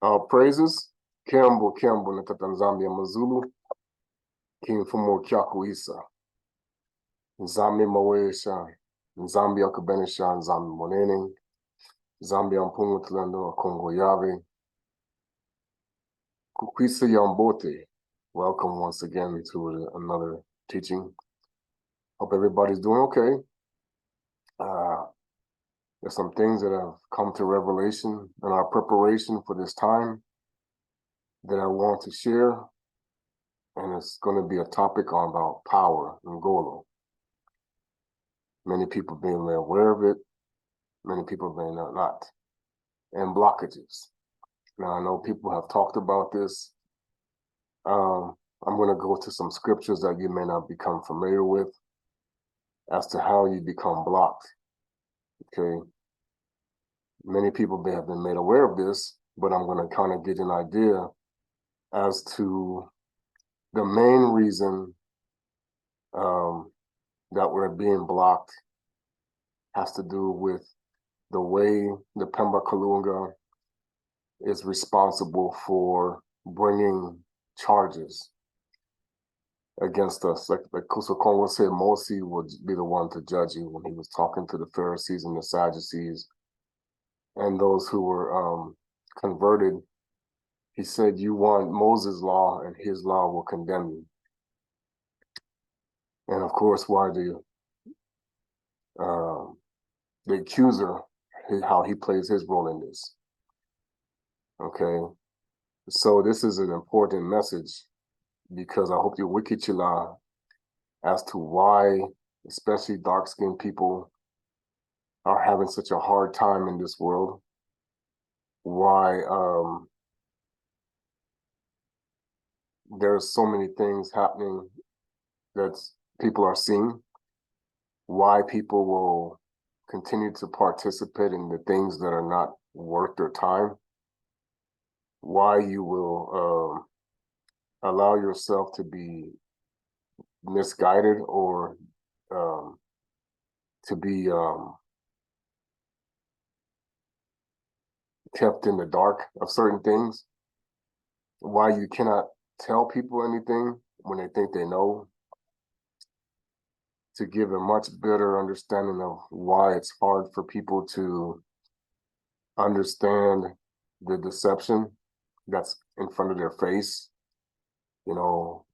Our praises, Kembo nZambi Mazulu, Mfumu Isa, nZambi Mawesha, nZambi Akabenisha, nZambi Monene, nZambi Mfumu Tulando Kongo Yave, Kukwisa Yambote. Welcome once again to another teaching. Hope everybody's doing okay. There's some things that have come to revelation in our preparation for this time that I want to share, and it's going to be a topic on about power and Ngolo. Many people being aware of it, many people being not, and blockages. Now, I know people have talked about this. I'm going to go to some scriptures that you may not become familiar with as to how you become blocked. Okay. Many people may have been made aware of this, but I'm going to kind of get an idea as to the main reason that we're being blocked has to do with the way the Kembo Hallelu'Yah is responsible for bringing charges against us. Like Kongo said, Moses would be the one to judge you when he was talking to the Pharisees and the Sadducees and those who were converted. He said, you want Moses' law and his law will condemn you. And of course, why do the accuser, how he plays his role in this. Okay, so this is an important message because I hope you wikichala as to why, especially dark-skinned people, are having such a hard time in this world. Why there's so many things happening that people are seeing. Why people will continue to participate in the things that are not worth their time. Why you will allow yourself to be misguided or to be kept in the dark of certain things. Why you cannot tell people anything when they think they know. To give a much better understanding of why it's hard for people to understand the deception that's in front of their face. You know,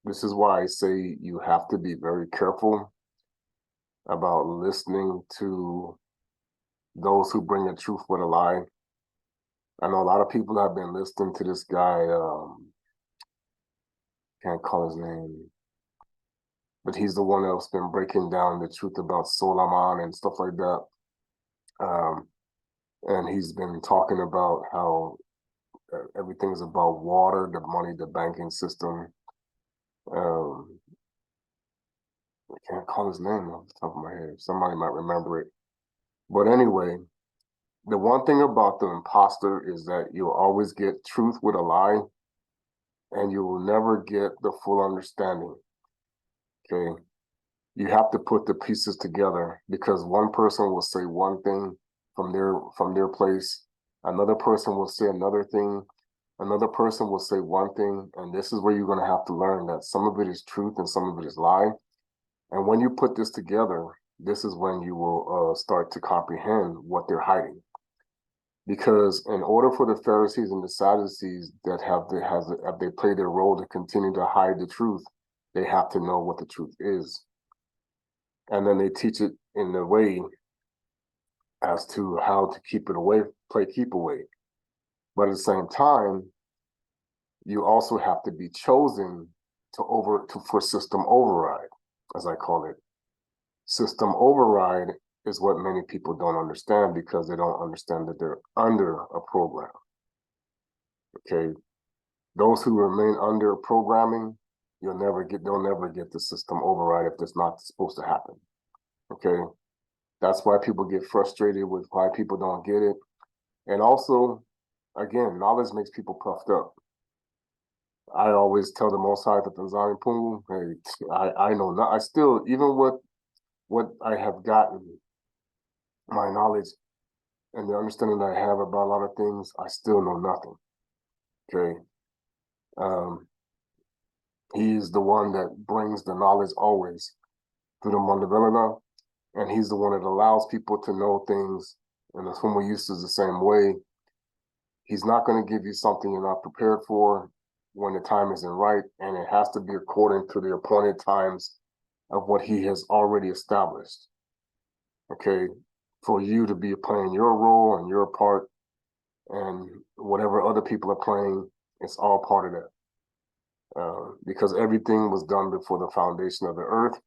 this is why I say you have to be very careful about listening to those who bring the truth with a lie. I know a lot of people have been listening to this guy, can't call his name, but he's the one that's been breaking down the truth about Solomon and stuff like that. And he's been talking about how everything's about water, the money, the banking system. I can't call his name off the top of my head. Somebody might remember it. But anyway, the one thing about the imposter is that you'll always get truth with a lie, and you will never get the full understanding. Okay, you have to put the pieces together because one person will say one thing from their place, another person will say another thing, another person will say one thing, and this is where you're going to have to learn that some of it is truth and some of it is lie. And when you put this together, this is when you will start to comprehend what they're hiding. Because in order for the Pharisees and the Sadducees that have they played their role to continue to hide the truth, they have to know what the truth is. And then they teach it in a way as to how to keep it away, keep away. But at the same time, you also have to be chosen for system override, as I call it. System override is what many people don't understand because they don't understand that they're under a program. Okay, those who remain under programming, they'll never get the system override if that's not supposed to happen. Okay, that's why people get frustrated with why people don't get it. And also, again, knowledge makes people puffed up. I always tell the Most High that Mfumu, hey, I know not. I still, even what I have gotten, my knowledge, and the understanding that I have about a lot of things, I still know nothing. Okay. He's the one that brings the knowledge always through the Mfumu, and he's the one that allows people to know things. And the Mfumu Yisu is the same way. He's not going to give you something you're not prepared for when the time isn't right, and it has to be according to the appointed times of what he has already established. Okay, for you to be playing your role and your part, and whatever other people are playing, it's all part of that. Because everything was done before the foundation of the earth,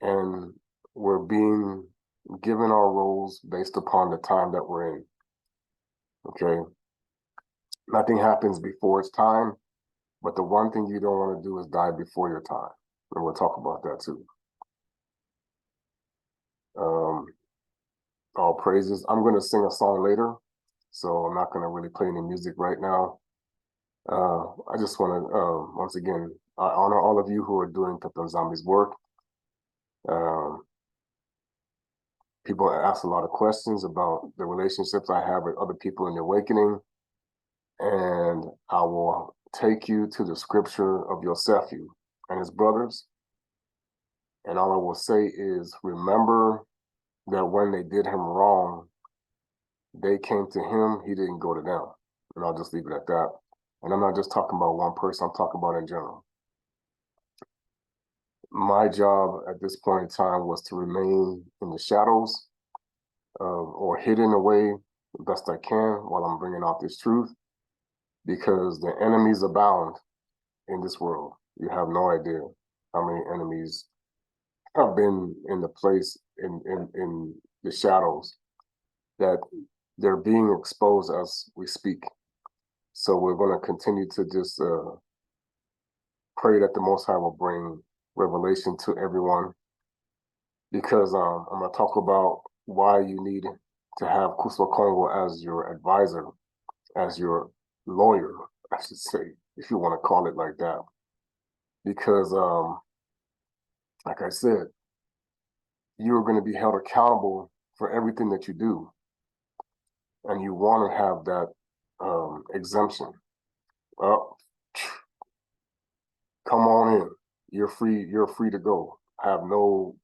and we're being given our roles based upon the time that we're in. Okay, nothing happens before its time, but the one thing you don't want to do is die before your time, and we'll talk about that too. All praises. I'm going to sing a song later, so I'm not going to really play any music right now. I just want to, once again, I honor all of you who are doing nZo nZambi's work. People ask a lot of questions about the relationships I have with other people in the awakening, and I will take you to the scripture of Yissa'Yak and his brothers, and all I will say is, remember that when they did him wrong, they came to him, he didn't go to them. And I'll just leave it at that. And I'm not just talking about one person, I'm talking about in general. My job at this point in time was to remain in the shadows or hidden away the best I can while I'm bringing out this truth, because the enemies abound in this world. You have no idea how many enemies have been in the place in the shadows, that they're being exposed as we speak. So we're going to continue to just pray that the Most High will bring revelation to everyone, because I'm going to talk about why you need to have Kongo as your advisor, as your lawyer, I should say, if you want to call it like that. Because, like I said, you're going to be held accountable for everything that you do, and you want to have that exemption. Well, come on in. You're free. You're free to go. Have no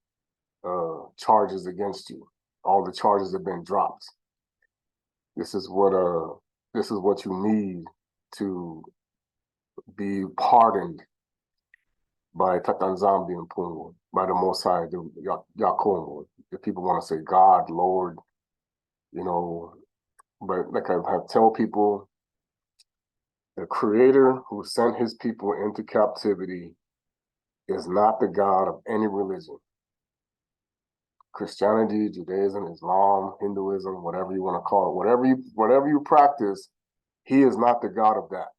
charges against you. All the charges have been dropped. This is what you need to be pardoned by nZo nZambi and Mfumu, by the Most High, the Kongo. If people want to say God, Lord, you know, but like I tell people, the Creator who sent his people into captivity is not the God of any religion. Christianity, Judaism, Islam, Hinduism, whatever you want to call it, whatever you practice, he is not the God of that.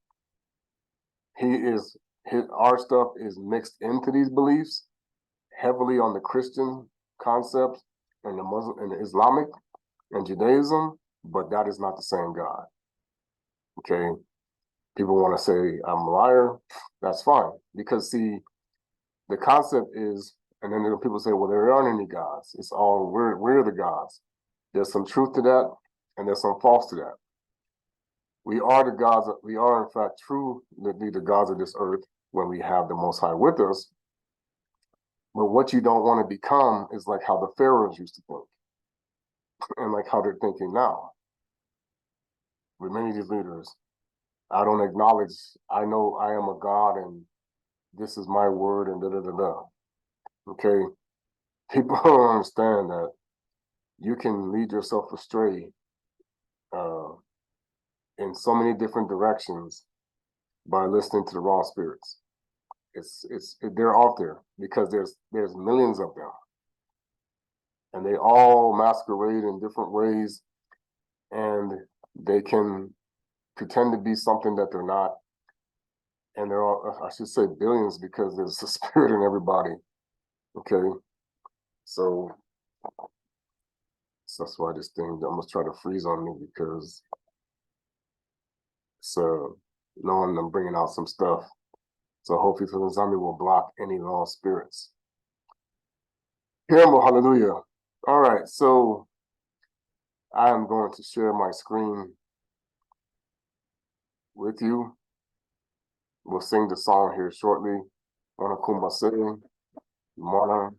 Our stuff is mixed into these beliefs heavily on the Christian concepts and the Muslim and the Islamic and Judaism, but that is not the same God. Okay. People want to say I'm a liar. That's fine. Because see, the concept is, and then people say, well, there aren't any gods. It's all, we're the gods. There's some truth to that, and there's some false to that. We are the gods. We are, in fact, truly the gods of this earth when we have the Most High with us. But what you don't want to become is like how the pharaohs used to think, and like how they're thinking now. With many of these leaders, I don't acknowledge, I know I am a God and this is my word and da-da-da-da. Okay? People don't understand that you can lead yourself astray in so many different directions by listening to the wrong spirits. They're out there because there's millions of them, and they all masquerade in different ways, and they can pretend to be something that they're not. And there are, I should say, billions, because there's a spirit in everybody. Okay, so that's why this thing almost try to freeze on me, because it's knowing I'm bringing out some stuff. So hopefully nZo nZambi will block any lost spirits. Kembo Hallelu'Yah. All right, so I am going to share my screen with you. We'll sing the song here shortly. Mwana kumbasiri, mwana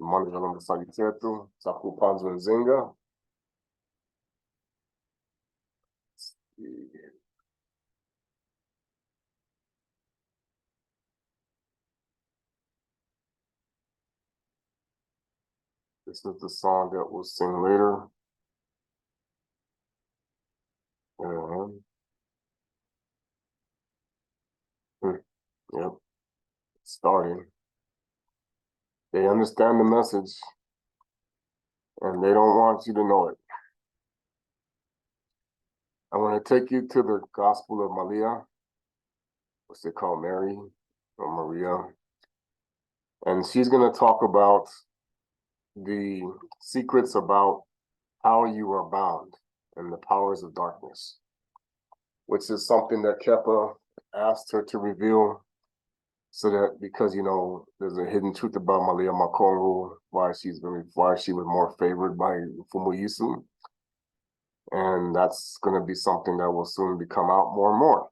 jalomba salitetu, sakupanzo nzinga. This is the song that we'll sing later. Yep, starting. They understand the message, and they don't want you to know it. I want to take you to the Gospel of Maria, what's they call Mary or Maria, and she's going to talk about the secrets about how you are bound and the powers of darkness, which is something that Kepa asked her to reveal, so that because, you know, there's a hidden truth about Maria Kongo, why she was more favored by Mfumu Yisu. And that's going to be something that will soon become out more and more.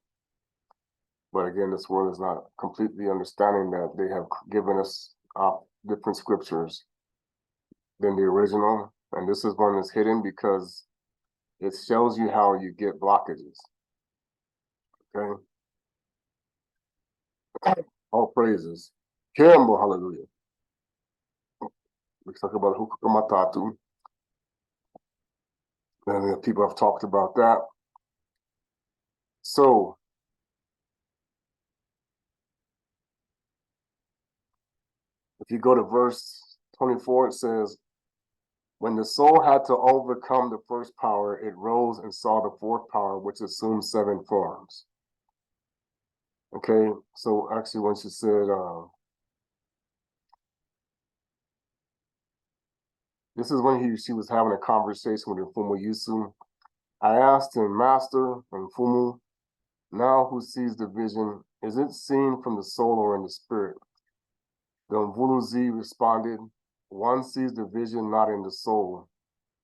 But again, this world is not completely understanding that they have given us different scriptures than the original. And this is one that's hidden because it shows you how you get blockages. Okay? All praises. Kembo Hallelu'Yah. We talk about Hukuka Matatu. And people have talked about that. So, if you go to verse 24, it says, when the soul had to overcome the first power, it rose and saw the fourth power, which assumed 7 forms. Okay, so actually when she said, this is when she was having a conversation with Mfumu Yisu. I asked him, Master Mfumu, now who sees the vision, is it seen from the soul or in the spirit? The Mvuluzi responded, one sees the vision not in the soul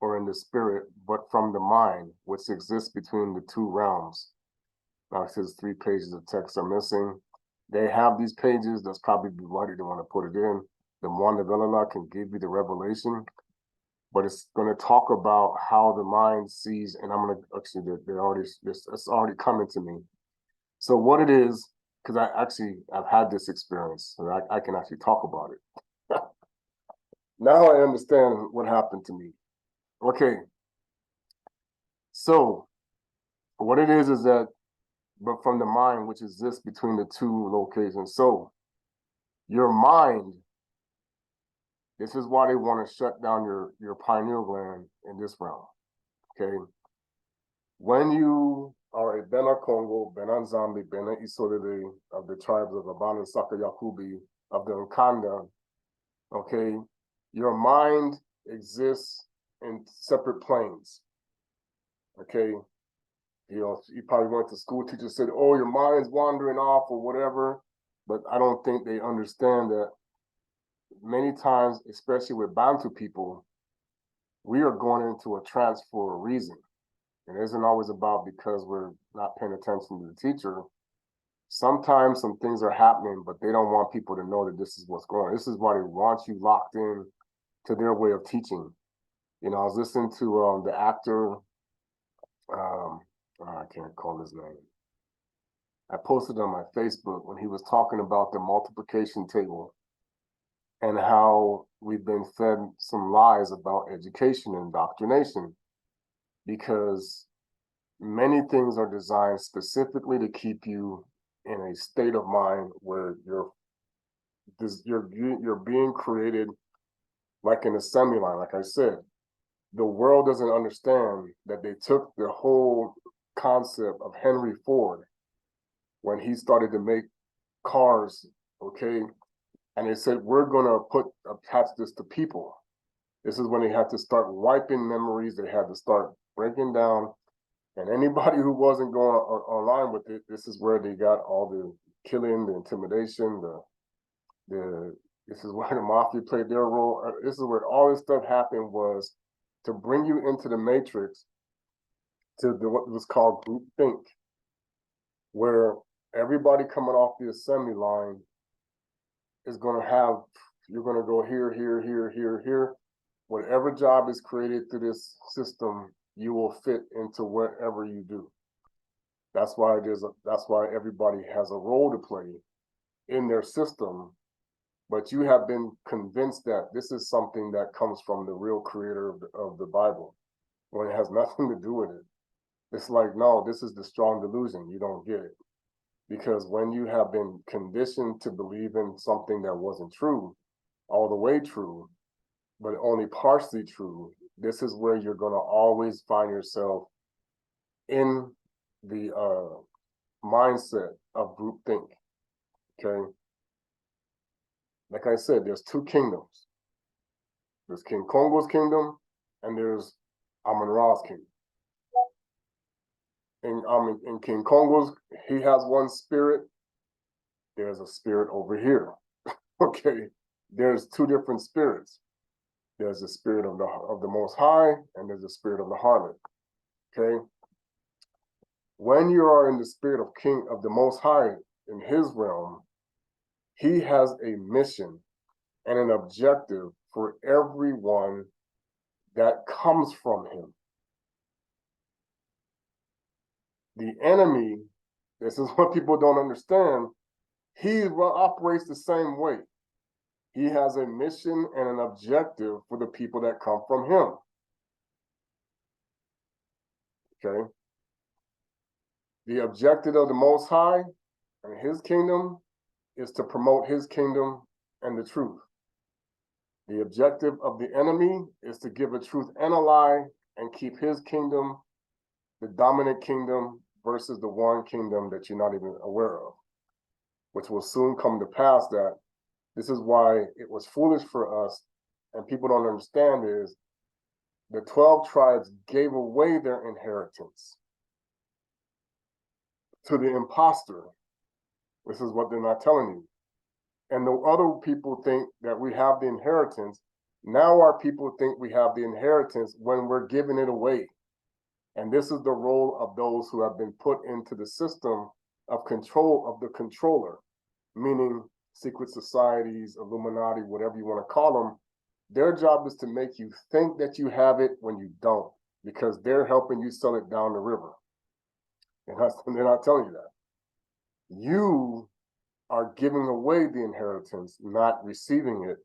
or in the spirit, but from the mind, which exists between the 2 realms. Now it says 3 pages of text are missing. They have these pages. That's probably why they want to put it in. The Wa Yuda can give you the revelation, but it's going to talk about how the mind sees. And I'm going to actually, it's already coming to me. So what it is, because I've had this experience, so I can actually talk about it. Now I understand what happened to me. Okay. So what it is that, but from the mind, which exists between the 2 locations. So your mind, this is why they want to shut down your pineal gland in this realm. Okay. When you are a Bena Kongo, Bena nZambi, Bena Isolide of the tribes of Abana Saka Yakubi, of the Nkanda, okay, your mind exists in separate planes. Okay. You know, you probably went to school, teacher said, oh, your mind's wandering off or whatever. But I don't think they understand that many times, especially with Bantu people, we are going into a trance for a reason. It isn't always about because we're not paying attention to the teacher. Sometimes some things are happening, but they don't want people to know that this is what's going on. This is why they want you locked in to their way of teaching. You know, I was listening to the actor, I can't call his name. I posted on my Facebook when he was talking about the multiplication table and how we've been fed some lies about education and indoctrination, because many things are designed specifically to keep you in a state of mind where you're being created like an assembly line. Like I said, the world doesn't understand that they took the whole concept of Henry Ford when he started to make cars, okay? And they said, we're gonna attach this to people. This is when they had to start wiping memories. They had to start breaking down. And anybody who wasn't going online with it, this is where they got all the killing, the intimidation, this is where the mafia played their role. This is where all this stuff happened, was to bring you into the matrix to what was called group think, where everybody coming off the assembly line is going to have, you're going to go here, here, here, here, here. Whatever job is created through this system, you will fit into whatever you do. That's why that's why everybody has a role to play in their system. But you have been convinced that this is something that comes from the real creator of the Bible, when it has nothing to do with it. It's like, no, this is the strong delusion. You don't get it. Because when you have been conditioned to believe in something that wasn't true, all the way true, but only partially true, this is where you're going to always find yourself in the mindset of groupthink. Okay? Like I said, there's two kingdoms. There's King Kongo's kingdom, and there's Amon-Ra's kingdom. In King Kongo's, he has one spirit. There's a spirit over here. Okay, there's two different spirits. There's the spirit of the Most High, and there's the spirit of the harlot. Okay, when you are in the spirit of the Most High in His realm, He has a mission and an objective for everyone that comes from Him. The enemy, this is what people don't understand, he operates the same way. He has a mission and an objective for the people that come from him. Okay? The objective of the Most High and His kingdom is to promote His kingdom and the truth. The objective of the enemy is to give a truth and a lie and keep his kingdom, the dominant kingdom, versus the one kingdom that you're not even aware of, which will soon come to pass. That this is why it was foolish for us, and people don't understand, is the 12 tribes gave away their inheritance to the imposter. This is what they're not telling you. And the other people think that we have the inheritance. Now our people think we have the inheritance when we're giving it away. And this is the role of those who have been put into the system of control of the controller, meaning secret societies, Illuminati, whatever you want to call them. Their job is to make you think that you have it when you don't, because they're helping you sell it down the river. And they're not telling you that. You are giving away the inheritance, not receiving it,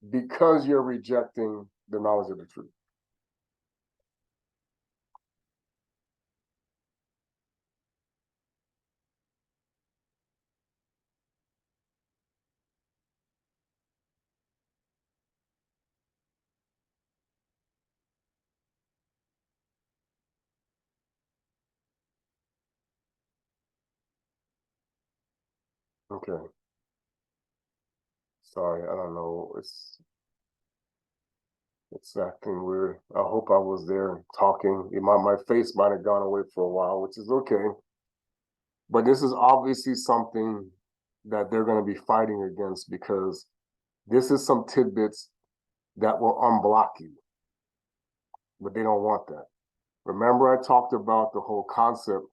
because you're rejecting the knowledge of the truth. Okay. Sorry, I don't know. It's acting weird. I hope I was there talking. My face might have gone away for a while, which is okay. But this is obviously something that they're going to be fighting against, because this is some tidbits that will unblock you. But they don't want that. Remember, I talked about the whole concept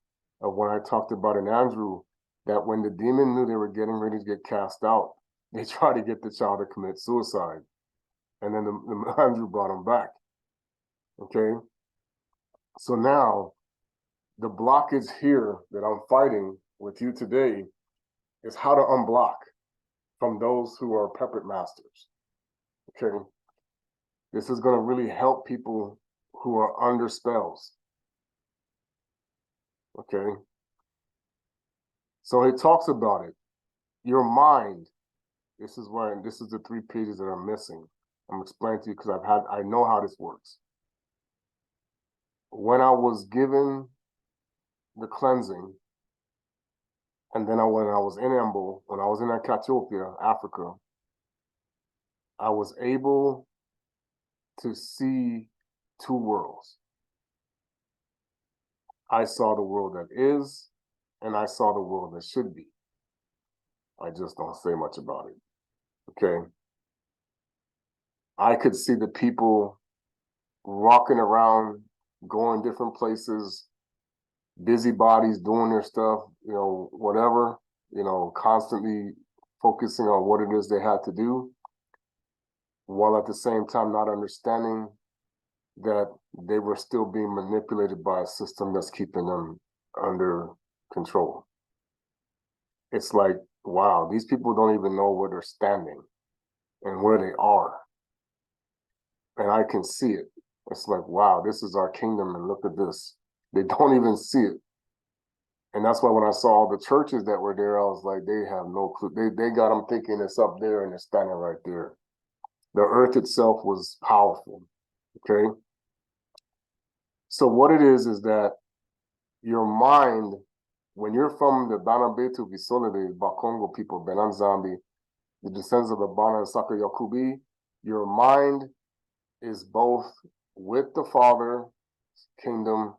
of when I talked about in Andrew, that when the demon knew they were getting ready to get cast out, they tried to get the child to commit suicide. And then the Andrew brought him back. Okay? So now, the blockage here that I'm fighting with you today is how to unblock from those who are puppet masters. Okay? This is going to really help people who are under spells. Okay? So he talks about it. Your mind, this is the 3 pages that are missing. I'm explaining to you because I know how this works. When I was given the cleansing, and then when I was in Embo, when I was in Ethiopia, Africa, I was able to see 2 worlds. I saw the world that is, and I saw the world that should be. I just don't say much about it. Okay? I could see the people walking around, going different places, busybodies doing their stuff, whatever, constantly focusing on what it is they had to do, while at the same time not understanding that they were still being manipulated by a system that's keeping them under control. It's like, wow, these people don't even know where they're standing and where they are. And I can see it. It's like, wow, this is our kingdom, and look at this. They don't even see it. And that's why when I saw all the churches that were there, I was like, they have no clue. They got them thinking it's up there and it's standing right there. The earth itself was powerful, okay? So what it is that your mind, when you're from the Bana Betu Visole, the Bakongo people, nZambi, the descendants of the Bana and Saka Yakubi, your mind is both with the Father's kingdom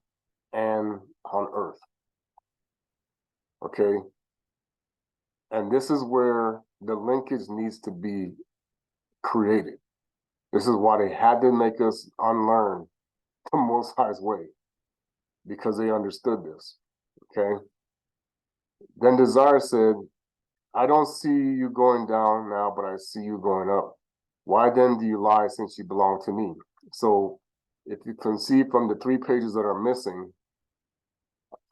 and on earth, okay? And this is where the linkage needs to be created. This is why they had to make us unlearn the Most High's way, because they understood this, okay? Then Desire said, I don't see you going down now, but I see you going up. Why then do you lie, since you belong to me? So if you can see from the 3 pages that are missing,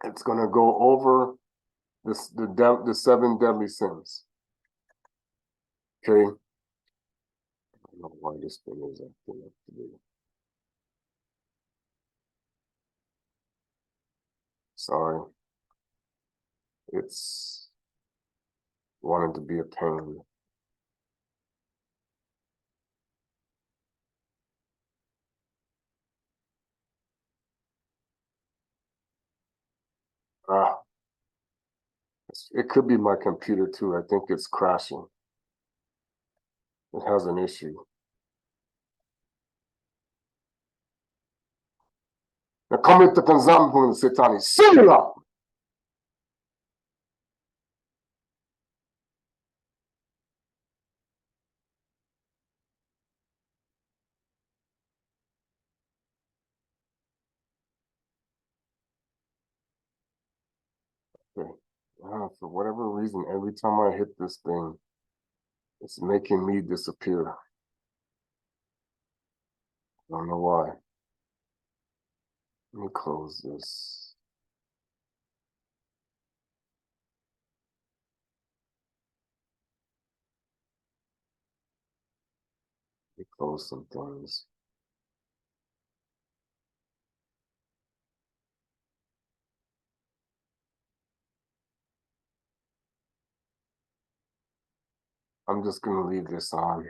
it's going to go over the 7 deadly sins. Okay? I don't know why this thing is acting up today. Sorry. It's wanting to be a pain. It could be my computer too. I think it's crashing. It has an issue. Na come tutanzambu setani sila. Okay. For whatever reason, every time I hit this thing, it's making me disappear. I don't know why. Let me close this. Let me close some things. I'm just going to leave this on.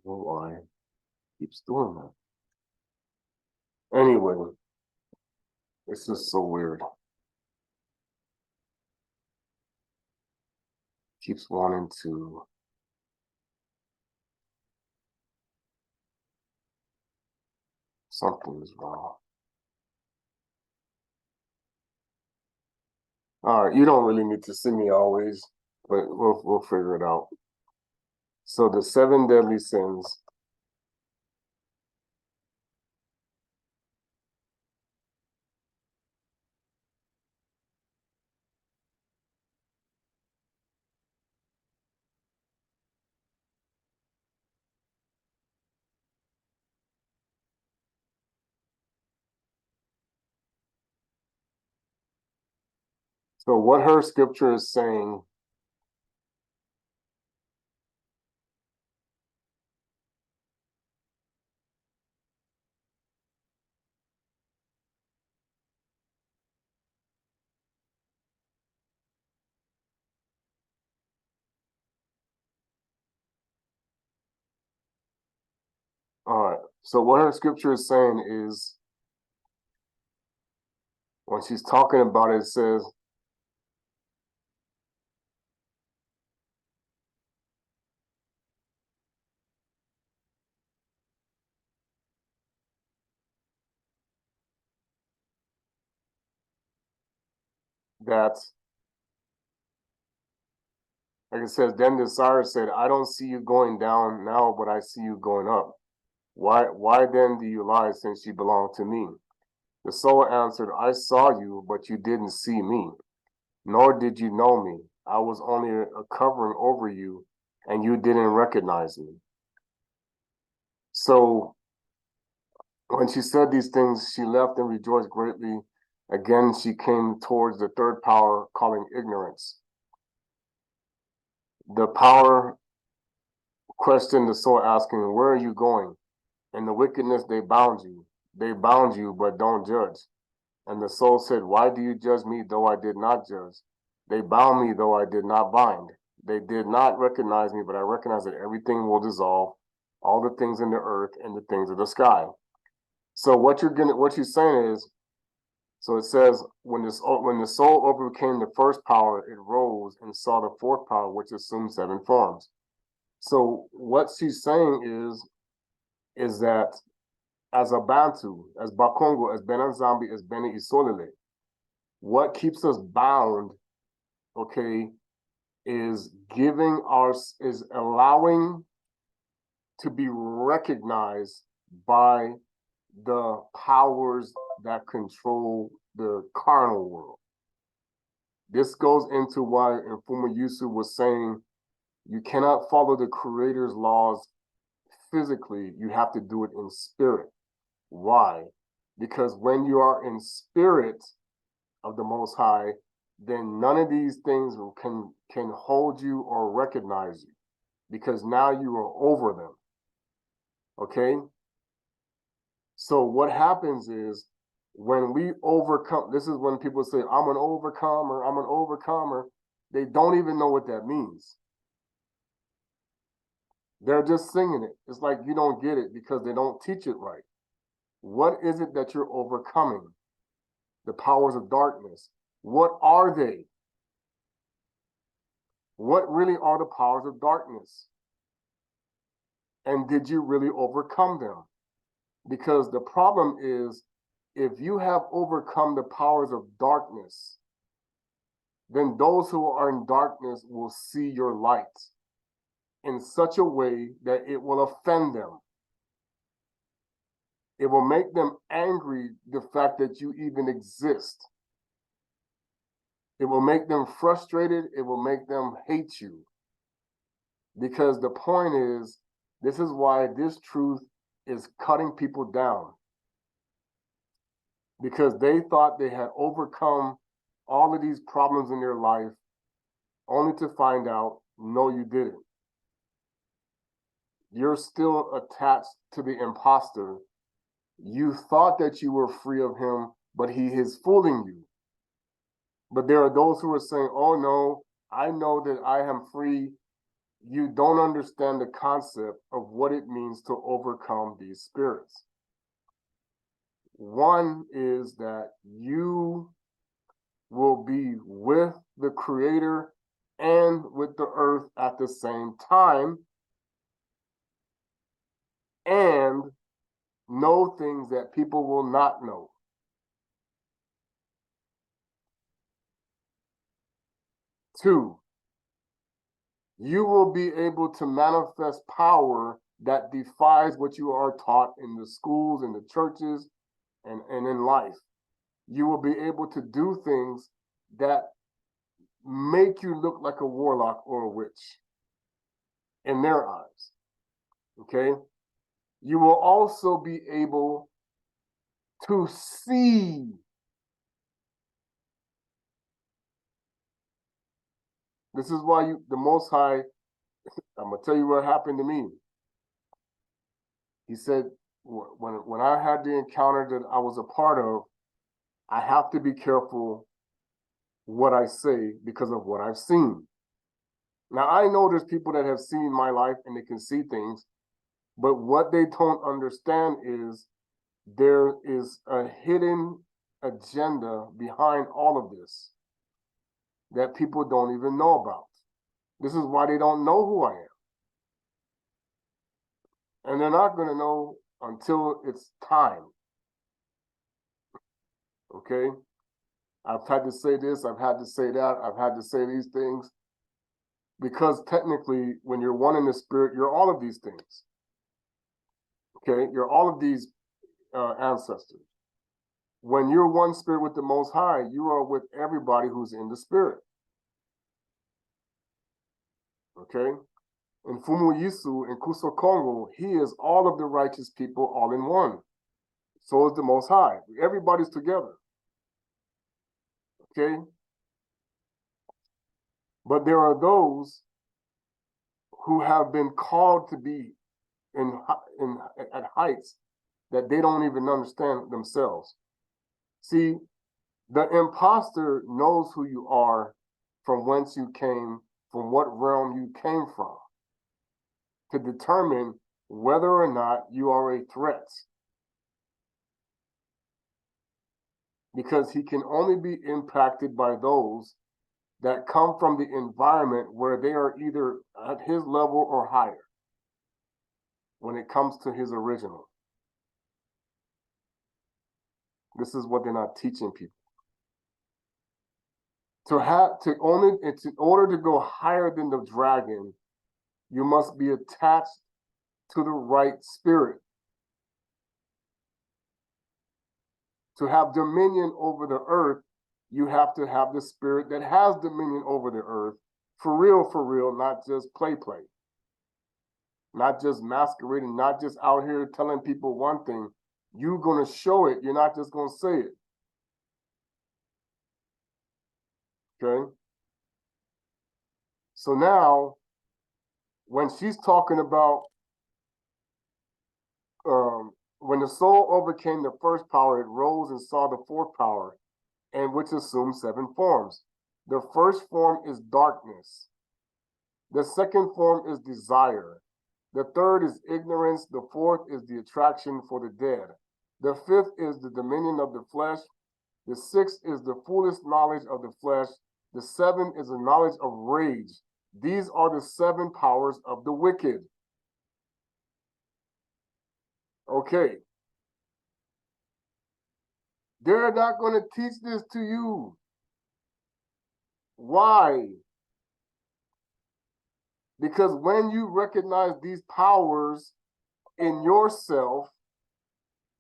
Oh, why? Keeps doing that. Anyway, this is so weird. Keeps wanting to. Something is wrong. All right, you don't really need to see me always, but we'll figure it out. So the 7 deadly sins. So what her scripture is saying, all right. So what her scripture is saying is, when she's talking about it, it says, that, like it says, then the sire said, I don't see you going down now, but I see you going up. Why then do you lie, since you belong to me? The soul answered, I saw you, but you didn't see me, nor did you know me. I was only a covering over you, and you didn't recognize me. So when she said these things, she left and rejoiced greatly. Again, she came towards the third power, calling ignorance. The power questioned the soul, asking, where are you going? In the wickedness they bound you. They bound you, but don't judge. And the soul said, why do you judge me, though I did not judge? They bound me, though I did not bind. They did not recognize me, but I recognize that everything will dissolve, all the things in the earth and the things of the sky. So what you're saying is, so it says, when the soul overcame the first power, it rose and saw the fourth power, which assumed 7 forms. So what she's saying is that as a Bantu, as Bakongo, as nZambi, as Beni Isolele, what keeps us bound, okay, is allowing to be recognized by the powers that control the carnal world. This goes into why Mfumu Yisu was saying you cannot follow the Creator's laws physically, you have to do it in spirit. Why? Because when you are in spirit of the Most High, then none of these things can hold you or recognize you, because now you are over them. Okay? So what happens is, when we overcome, this is when people say, I'm an overcomer, I'm an overcomer. They don't even know what that means. They're just singing it. It's like you don't get it because they don't teach it right. What is it that you're overcoming? The powers of darkness. What are they? What really are the powers of darkness? And did you really overcome them? Because the problem is, if you have overcome the powers of darkness, then those who are in darkness will see your light in such a way that it will offend them. It will make them angry, the fact that you even exist. It will make them frustrated. It will make them hate you. Because the point is, this is why this truth is cutting people down. Because they thought they had overcome all of these problems in their life, only to find out, no, you didn't. You're still attached to the imposter. You thought that you were free of him, but he is fooling you. But there are those who are saying, oh no, I know that I am free. You don't understand the concept of what it means to overcome these spirits. One is that you will be with the Creator and with the earth at the same time, and know things that people will not know. Two, you will be able to manifest power that defies what you are taught in the schools, in the churches, and in life. You will be able to do things that make you look like a warlock or a witch in their eyes. Okay? You will also be able to see. This is why the Most High, I'm going to tell you what happened to me. He said, when I had the encounter that I was a part of, I have to be careful what I say because of what I've seen. Now, I know there's people that have seen my life and they can see things, but what they don't understand is there is a hidden agenda behind all of this that people don't even know about. This is why they don't know who I am. And they're not going to know until it's time. Okay? I've had to say this, I've had to say that, I've had to say these things. Because technically, when you're one in the spirit, you're all of these things. Okay, you're all of these ancestors. When you're one spirit with the Most High, you are with everybody who's in the spirit. Okay? In Mfumu Yisu, in Kongo, he is all of the righteous people all in one. So is the Most High. Everybody's together. Okay? But there are those who have been called to be at heights that they don't even understand themselves. See, the imposter knows who you are, from whence you came, from what realm you came from, to determine whether or not you are a threat. Because he can only be impacted by those that come from the environment where they are either at his level or higher when it comes to his original. This is what they're not teaching people. In order to go higher than the dragon, you must be attached to the right spirit. To have dominion over the earth, you have to have the spirit that has dominion over the earth, for real, not just play. Not just masquerading, not just out here telling people one thing. You're going to show it. You're not just going to say it. Okay? So now, when she's talking about when the soul overcame the first power, it rose and saw the fourth power, and which assumed 7 forms. The first form is darkness. The second form is desire. The third is ignorance. The fourth is the attraction for the dead. The fifth is the dominion of the flesh. The sixth is the foolish knowledge of the flesh. The seventh is the knowledge of rage. These are the 7 powers of the wicked. Okay. They're not going to teach this to you. Why? Because when you recognize these powers in yourself,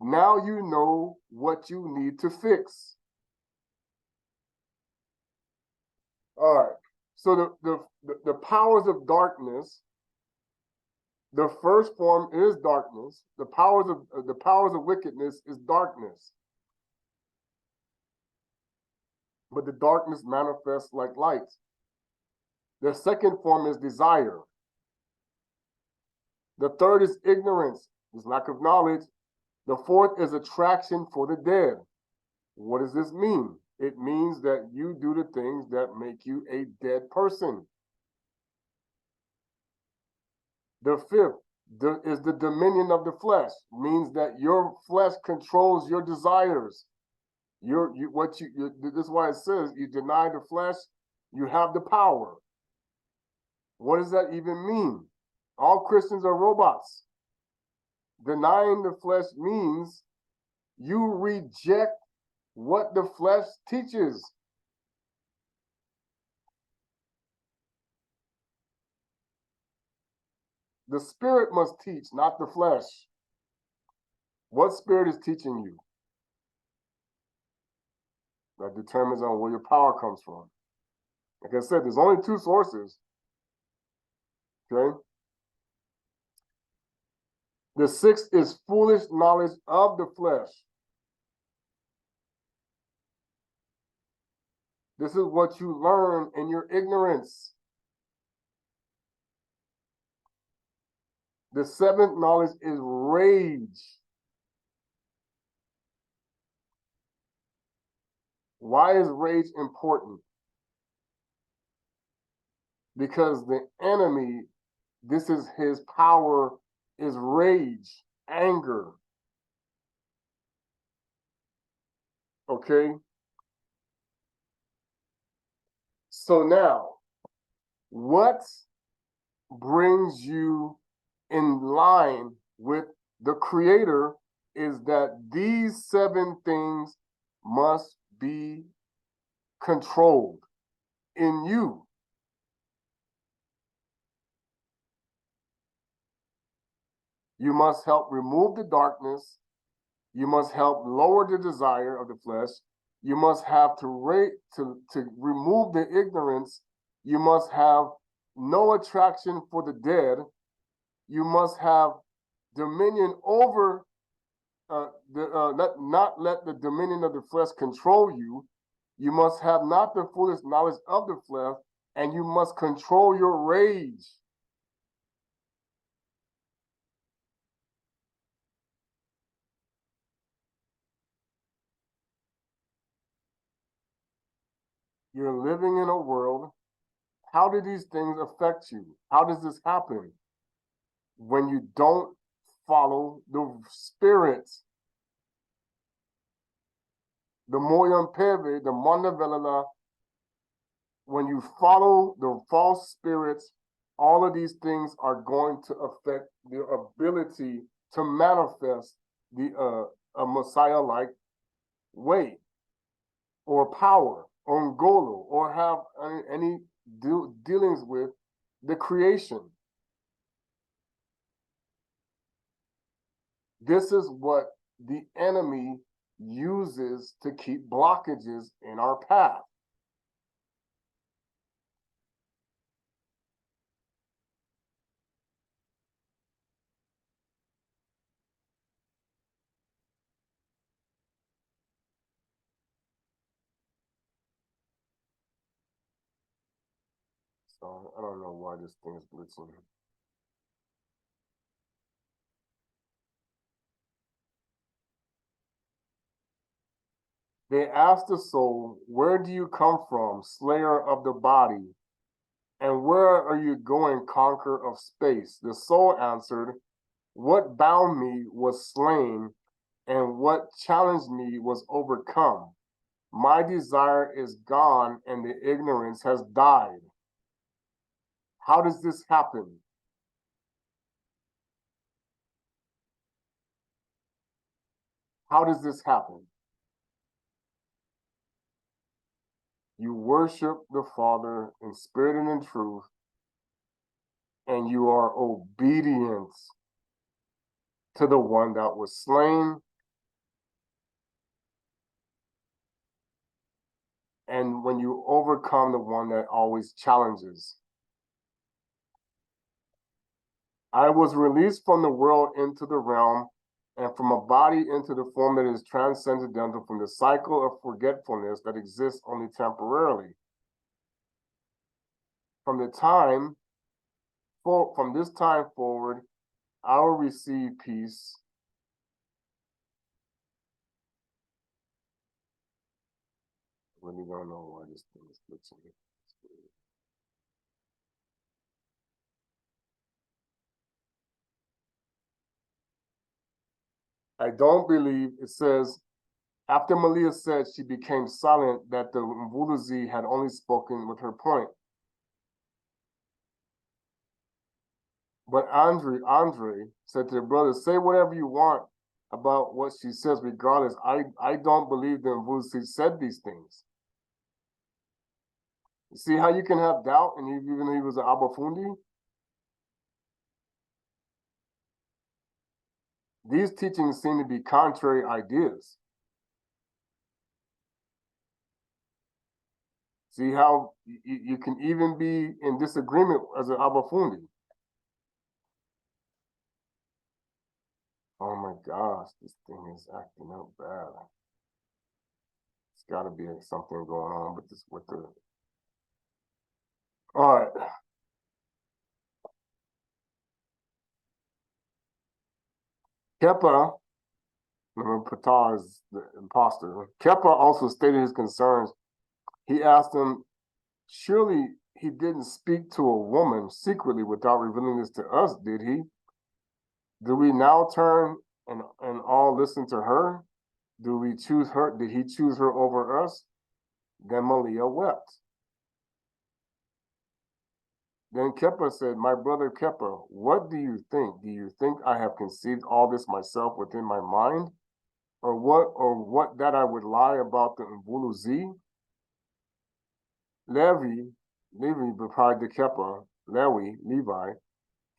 now you know what you need to fix. All right. So the powers of darkness, the first form is darkness. The powers of wickedness is darkness. But the darkness manifests like light. The second form is desire. The third is ignorance, is lack of knowledge. The fourth is attraction for the dead. What does this mean? It means that you do the things that make you a dead person. The fifth is the dominion of the flesh, means that your flesh controls your desires. This is why it says you deny the flesh, you have the power. What does that even mean? All Christians are robots. Denying the flesh means you reject what the flesh teaches. The spirit must teach, not the flesh. What spirit is teaching you? That determines on where your power comes from. Like I said, there's only 2 sources. Okay? The 6th is foolish knowledge of the flesh. This is what you learn in your ignorance. The 7th knowledge is rage. Why is rage important? Because the enemy, this is his power, is rage, anger. Okay? So now, what brings you in line with the Creator is that these 7 things must be controlled in you. You must help remove the darkness. You must help lower the desire of the flesh. You must have to remove the ignorance. You must have no attraction for the dead. You must have dominion over not let the dominion of the flesh control you. You must have not the foolish knowledge of the flesh, and you must control your rage. You're living in a world. How do these things affect you? How does this happen? When you don't follow the spirit, the moyan peve, the mandavelala, when you follow the false spirits, all of these things are going to affect the ability to manifest a Messiah-like way or power or ngolo or have any dealings with the creation. This is what the enemy uses to keep blockages in our path. So I don't know why this thing is blitzing. They asked the soul, "Where do you come from, slayer of the body? And where are you going, conqueror of space?" The soul answered, "What bound me was slain, and what challenged me was overcome. My desire is gone, and the ignorance has died." How does this happen? How does this happen? You worship the Father in spirit and in truth, and you are obedient to the one that was slain. And when you overcome the one that always challenges. I was released from the world into the realm, and from a body into the form that is transcendental, from the cycle of forgetfulness that exists only temporarily. From this time forward, I will receive peace. I really don't know why this thing is glitching. I don't believe it says, after Malia said she became silent, that the Mvuluzi had only spoken with her point. But Andre said to the brother, "Say whatever you want about what she says, regardless. I don't believe that Mvuluzi said these things." You see how you can have doubt, and even though he was an Abafundi? These teachings seem to be contrary ideas. See how you can even be in disagreement as an Abafundi. Oh my gosh, this thing is acting up bad. It's got to be something going on with this. All right. Kepa, remember Ptah is the imposter. Kepa also stated his concerns. He asked him, "Surely he didn't speak to a woman secretly without revealing this to us, did he? Do we now turn and all listen to her? Do we choose her? Did he choose her over us?" Then Malia wept. Then Kepa said, "My brother Kepa, what do you think? Do you think I have conceived all this myself within my mind? Or what that I would lie about the Mvuluzi? Levi, replied to Kepa, Levi,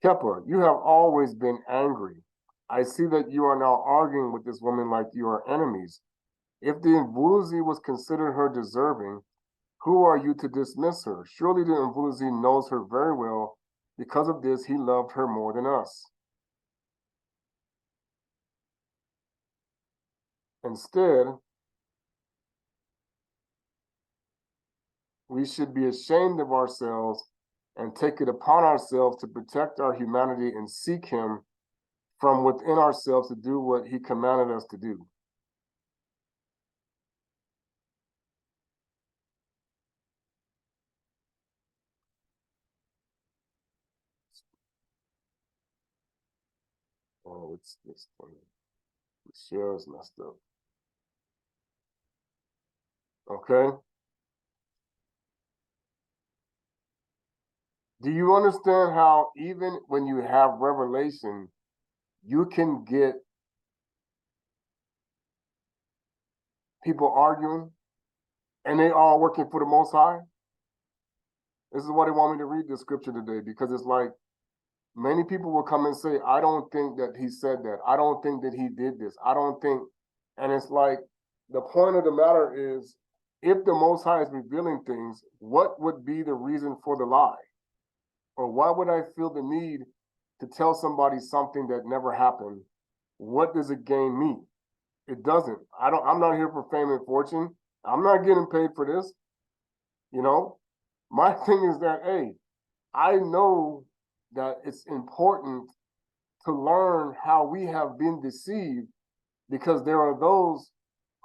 Kepa, you have always been angry. I see that you are now arguing with this woman like you are enemies. If the Mvuluzi was considered her deserving, who are you to dismiss her? Surely the Mvuluzi knows her very well. Because of this, he loved her more than us. Instead, we should be ashamed of ourselves and take it upon ourselves to protect our humanity and seek him from within ourselves to do what he commanded us to do. Oh, it's funny. The share is messed up. Okay? Do you understand how even when you have revelation, you can get people arguing and they all working for the Most High? This is why they want me to read this scripture today, because it's like many people will come and say, I don't think that he said that. I don't think that he did this. I don't think. And it's like the point of the matter is, if the Most High is revealing things, what would be the reason for the lie? Or why would I feel the need to tell somebody something that never happened? What does it gain me? It doesn't. I'm not here for fame and fortune. I'm not getting paid for this. You know, my thing is that, hey, I know that it's important to learn how we have been deceived, because there are those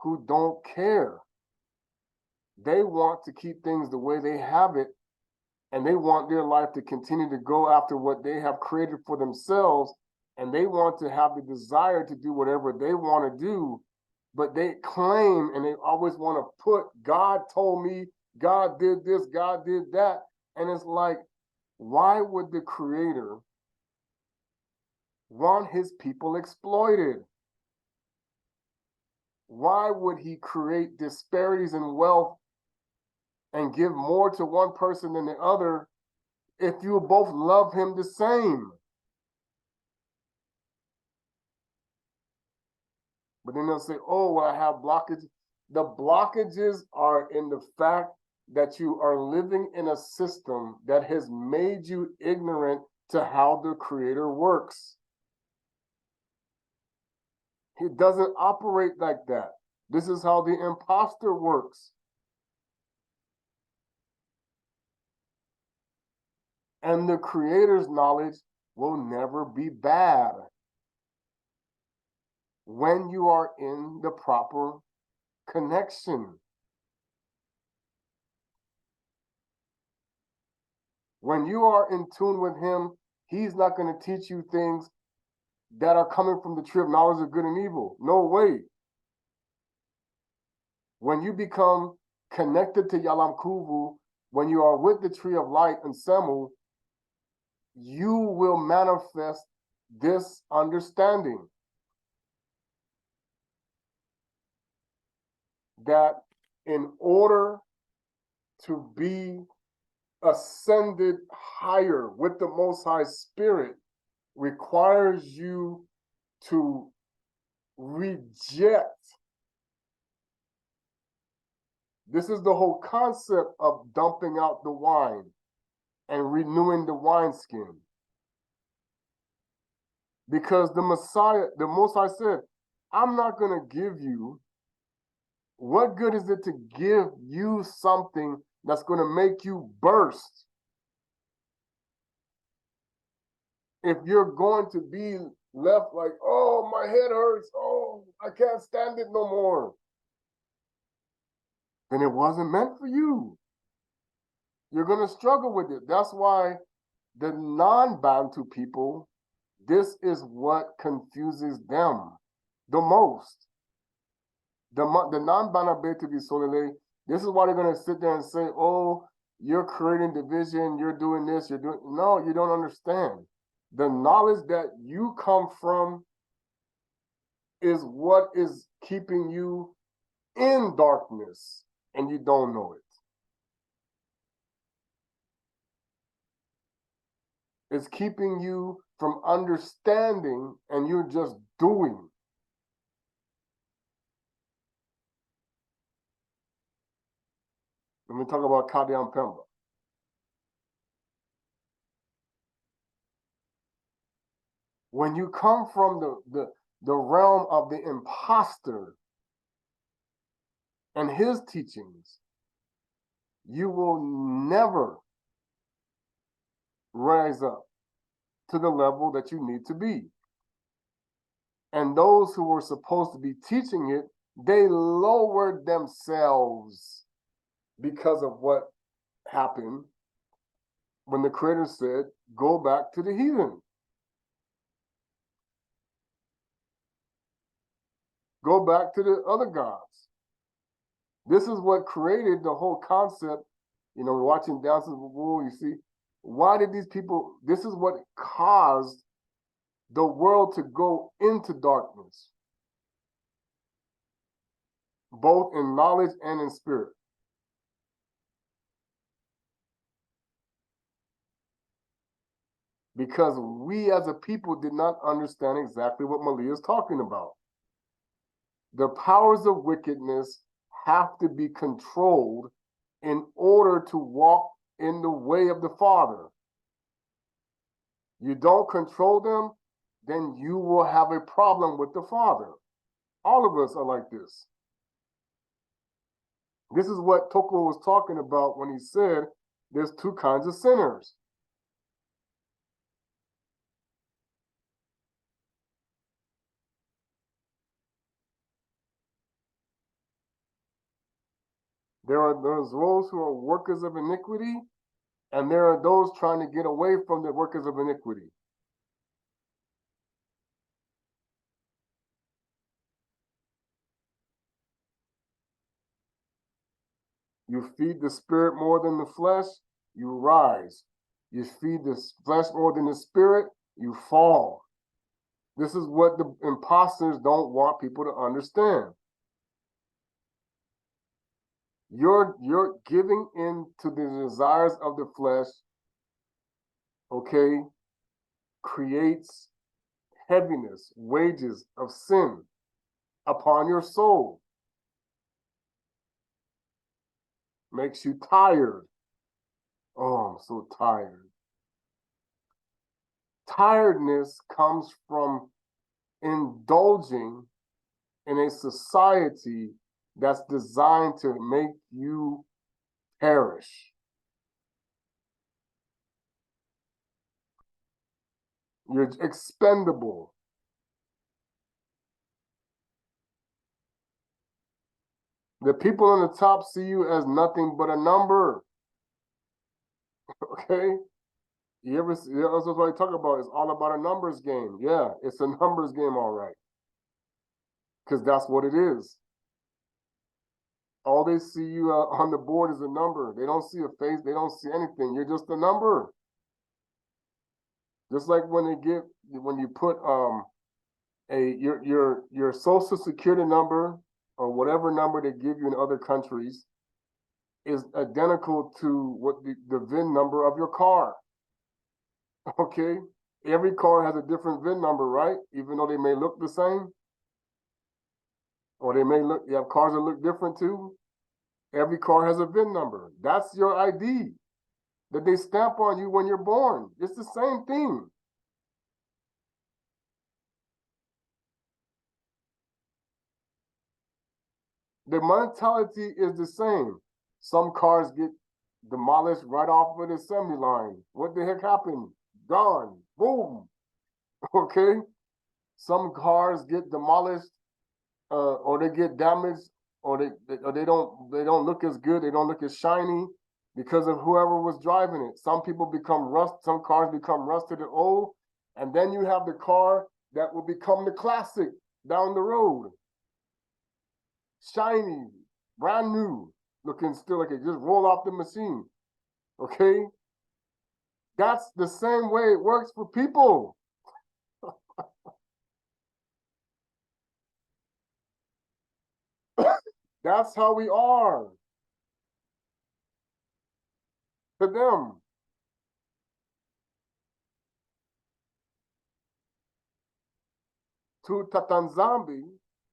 who don't care. They want to keep things the way they have it, and they want their life to continue to go after what they have created for themselves, and they want to have the desire to do whatever they want to do, but they claim and they always want to put, God told me, God did this, God did that. And it's like, why would the Creator want his people exploited? Why would he create disparities in wealth and give more to one person than the other if you both love him the same? But then they'll say, oh, well, I have blockages. The blockages are in the fact that you are living in a system that has made you ignorant to how the Creator works. He doesn't operate like that. This is how the imposter works. And the Creator's knowledge will never be bad when you are in the proper connection. When you are in tune with him, he's not going to teach you things that are coming from the tree of knowledge of good and evil. No way. When you become connected to Yalam Kuvu, when you are with the tree of light and Semu, you will manifest this understanding that in order to be ascended higher with the Most High Spirit requires you to reject. This is the whole concept of dumping out the wine and renewing the wineskin. Because the Messiah, the Most High said, I'm not going to give you, what good is it to give you something that's going to make you burst if you're going to be left like, oh, my head hurts, oh, I can't stand it no more? Then it wasn't meant for you. You're going to struggle with it. That's why the non-Bantu people, this is what confuses them the most. The non-Banabetu Solele, this is why they're going to sit there and say, oh, you're creating division, you're doing this, you're doing... No, you don't understand. The knowledge that you come from is what is keeping you in darkness, and you don't know it. It's keeping you from understanding, and you're just doing. Let me talk about Kadian Pemba. When you come from the realm of the imposter and his teachings, you will never rise up to the level that you need to be. And those who were supposed to be teaching it, they lowered themselves because of what happened when the Creator said, go back to the heathen. Go back to the other gods. This is what created the whole concept. You know, watching Dances with Wolves, you see, why did these people, this is what caused the world to go into darkness, both in knowledge and in spirit. Because we as a people did not understand exactly what Malia is talking about. The powers of wickedness have to be controlled in order to walk in the way of the Father. You don't control them, then you will have a problem with the Father. All of us are like this. This is what Toko was talking about when he said there's two kinds of sinners. There's those who are workers of iniquity, and there are those trying to get away from the workers of iniquity. You feed the spirit more than the flesh, you rise. You feed the flesh more than the spirit, you fall. This is what the imposters don't want people to understand. You're giving in to the desires of the flesh, okay, creates heaviness, wages of sin upon your soul. Makes you tired. Oh, I'm so tired. Tiredness comes from indulging in a society that's designed to make you perish. You're expendable. The people on the top see you as nothing but a number. Okay? You ever see, that's what I talk about. It's all about a numbers game. Yeah, it's a numbers game, all right. Because that's what it is. All they see you on the board is a number. They don't see a face. They don't see anything. You're just a number. Just like when you put your social security number or whatever number they give you in other countries is identical to what the VIN number of your car. Okay? Every car has a different VIN number, right? Even though they may look the same. Or you have cars that look different too. Every car has a VIN number. That's your ID that they stamp on you when you're born. It's the same thing. The mentality is the same. Some cars get demolished right off of the assembly line. What the heck happened? Gone. Boom. Okay? Some cars get demolished or they get damaged or they don't look as good, they don't look as shiny because of whoever was driving it. Some cars become rusted and old, and then you have the car that will become the classic down the road. Shiny, brand new, looking still like it just rolled off the machine. Okay? That's the same way it works for people. That's how we are to them. to nZambi,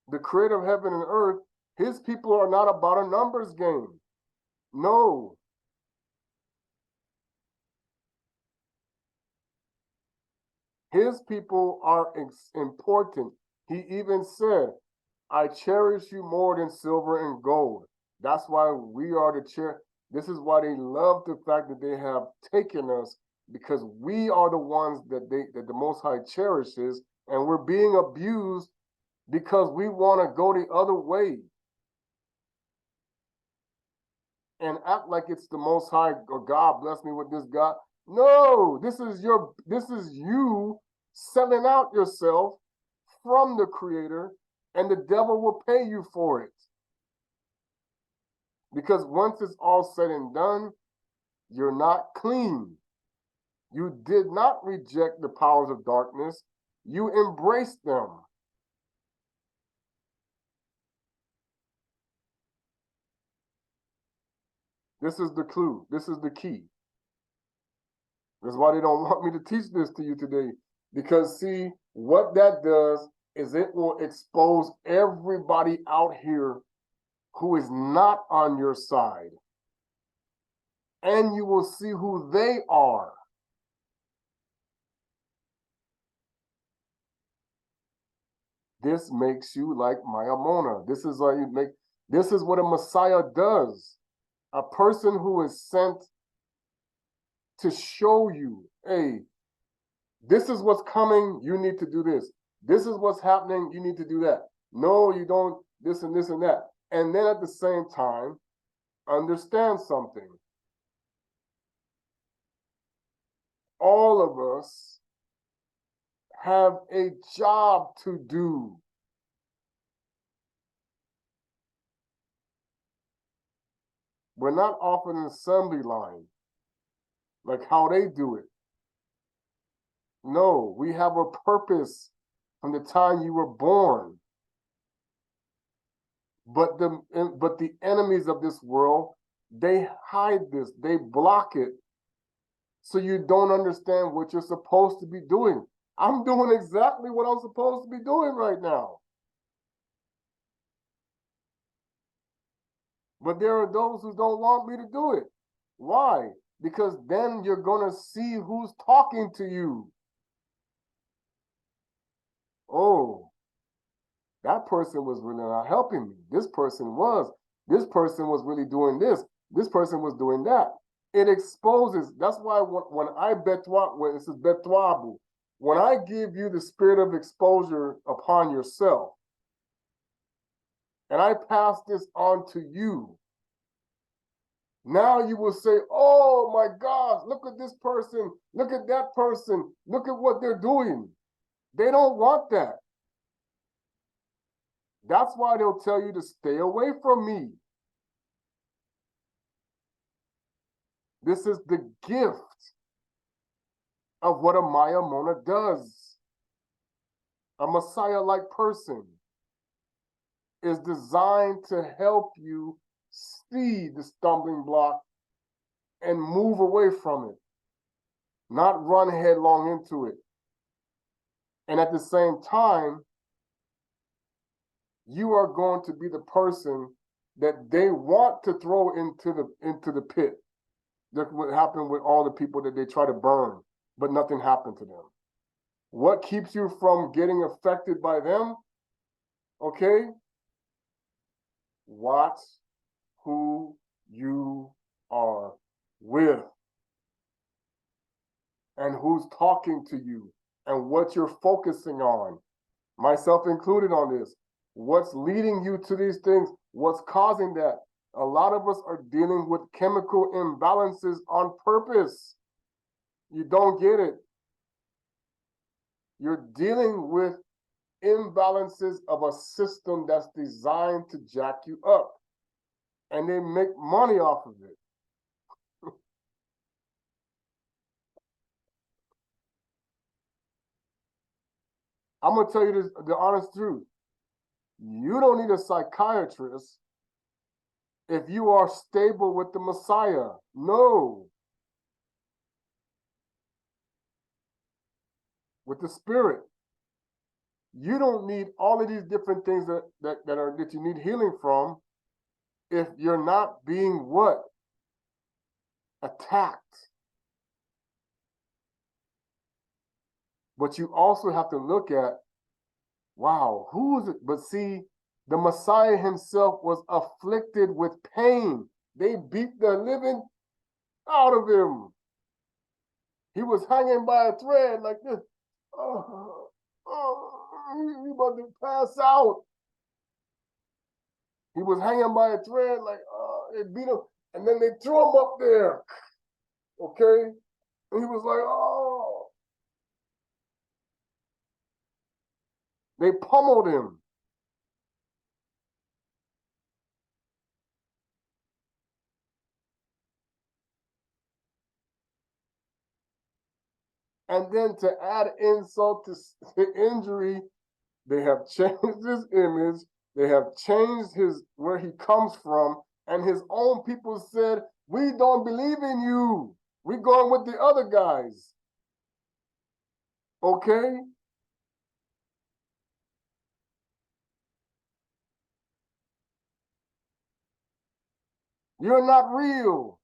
the creator of heaven and earth, his people are not about a numbers game. No. His people are important. He even said, I cherish you more than silver and gold. That's why we are the chair. This is why they love the fact that they have taken us, because we are the ones that the Most High cherishes, and we're being abused because we want to go the other way and act like it's the Most High or God bless me with this God. No, this is you selling out yourself from the Creator, and the devil will pay you for it. Because once it's all said and done, you're not clean. You did not reject the powers of darkness. You embraced them. This is the clue. This is the key. That's why they don't want me to teach this to you today. Because see, what that does is it will expose everybody out here who is not on your side. And you will see who they are. This makes you like my Amon-Ra. This is what a Messiah does. A person who is sent to show you, hey, this is what's coming, you need to do this. This is what's happening, you need to do that. No, you don't, this and this and that. And then at the same time, understand something. All of us have a job to do. We're not off an assembly line, like how they do it. No, we have a purpose from the time you were born. But the enemies of this world, they hide this, they block it, so you don't understand what you're supposed to be doing. I'm doing exactly what I'm supposed to be doing right now. But there are those who don't want me to do it. Why? Because then you're going to see who's talking to you. Oh, that person was really not helping me. This person was really doing this. This person was doing that. It exposes. That's why when I when this is betwabu, when I give you the spirit of exposure upon yourself, and I pass this on to you, now you will say, oh my gosh, look at this person, look at that person, look at what they're doing. They don't want that. That's why they'll tell you to stay away from me. This is the gift of what a Maya Mona does. A Messiah-like person is designed to help you see the stumbling block and move away from it, not run headlong into it. And at the same time, you are going to be the person that they want to throw into the pit. That's what happened with all the people that they try to burn, but nothing happened to them. What keeps you from getting affected by them? Okay? Watch who you are with and who's talking to you and what you're focusing on. Myself included on this. What's leading you to these things? What's causing that? A lot of us are dealing with chemical imbalances on purpose. You don't get it. You're dealing with imbalances of a system that's designed to jack you up. And they make money off of it. I'm going to tell you the honest truth. You don't need a psychiatrist if you are stable with the Messiah. No. With the Spirit. you don't need all of these different things that you need healing from if you're not being what? Attacked. But you also have to look at, wow, who is it? But see, the Messiah himself was afflicted with pain. They beat the living out of him. He was hanging by a thread like this. He about to pass out. He was hanging by a thread like, they beat him. And then they threw him up there. Okay? And he was like, oh. They pummeled him. And then to add insult to injury, they have changed his image. They have changed where he comes from. And his own people said, we don't believe in you. We're going with the other guys. Okay? You're not real.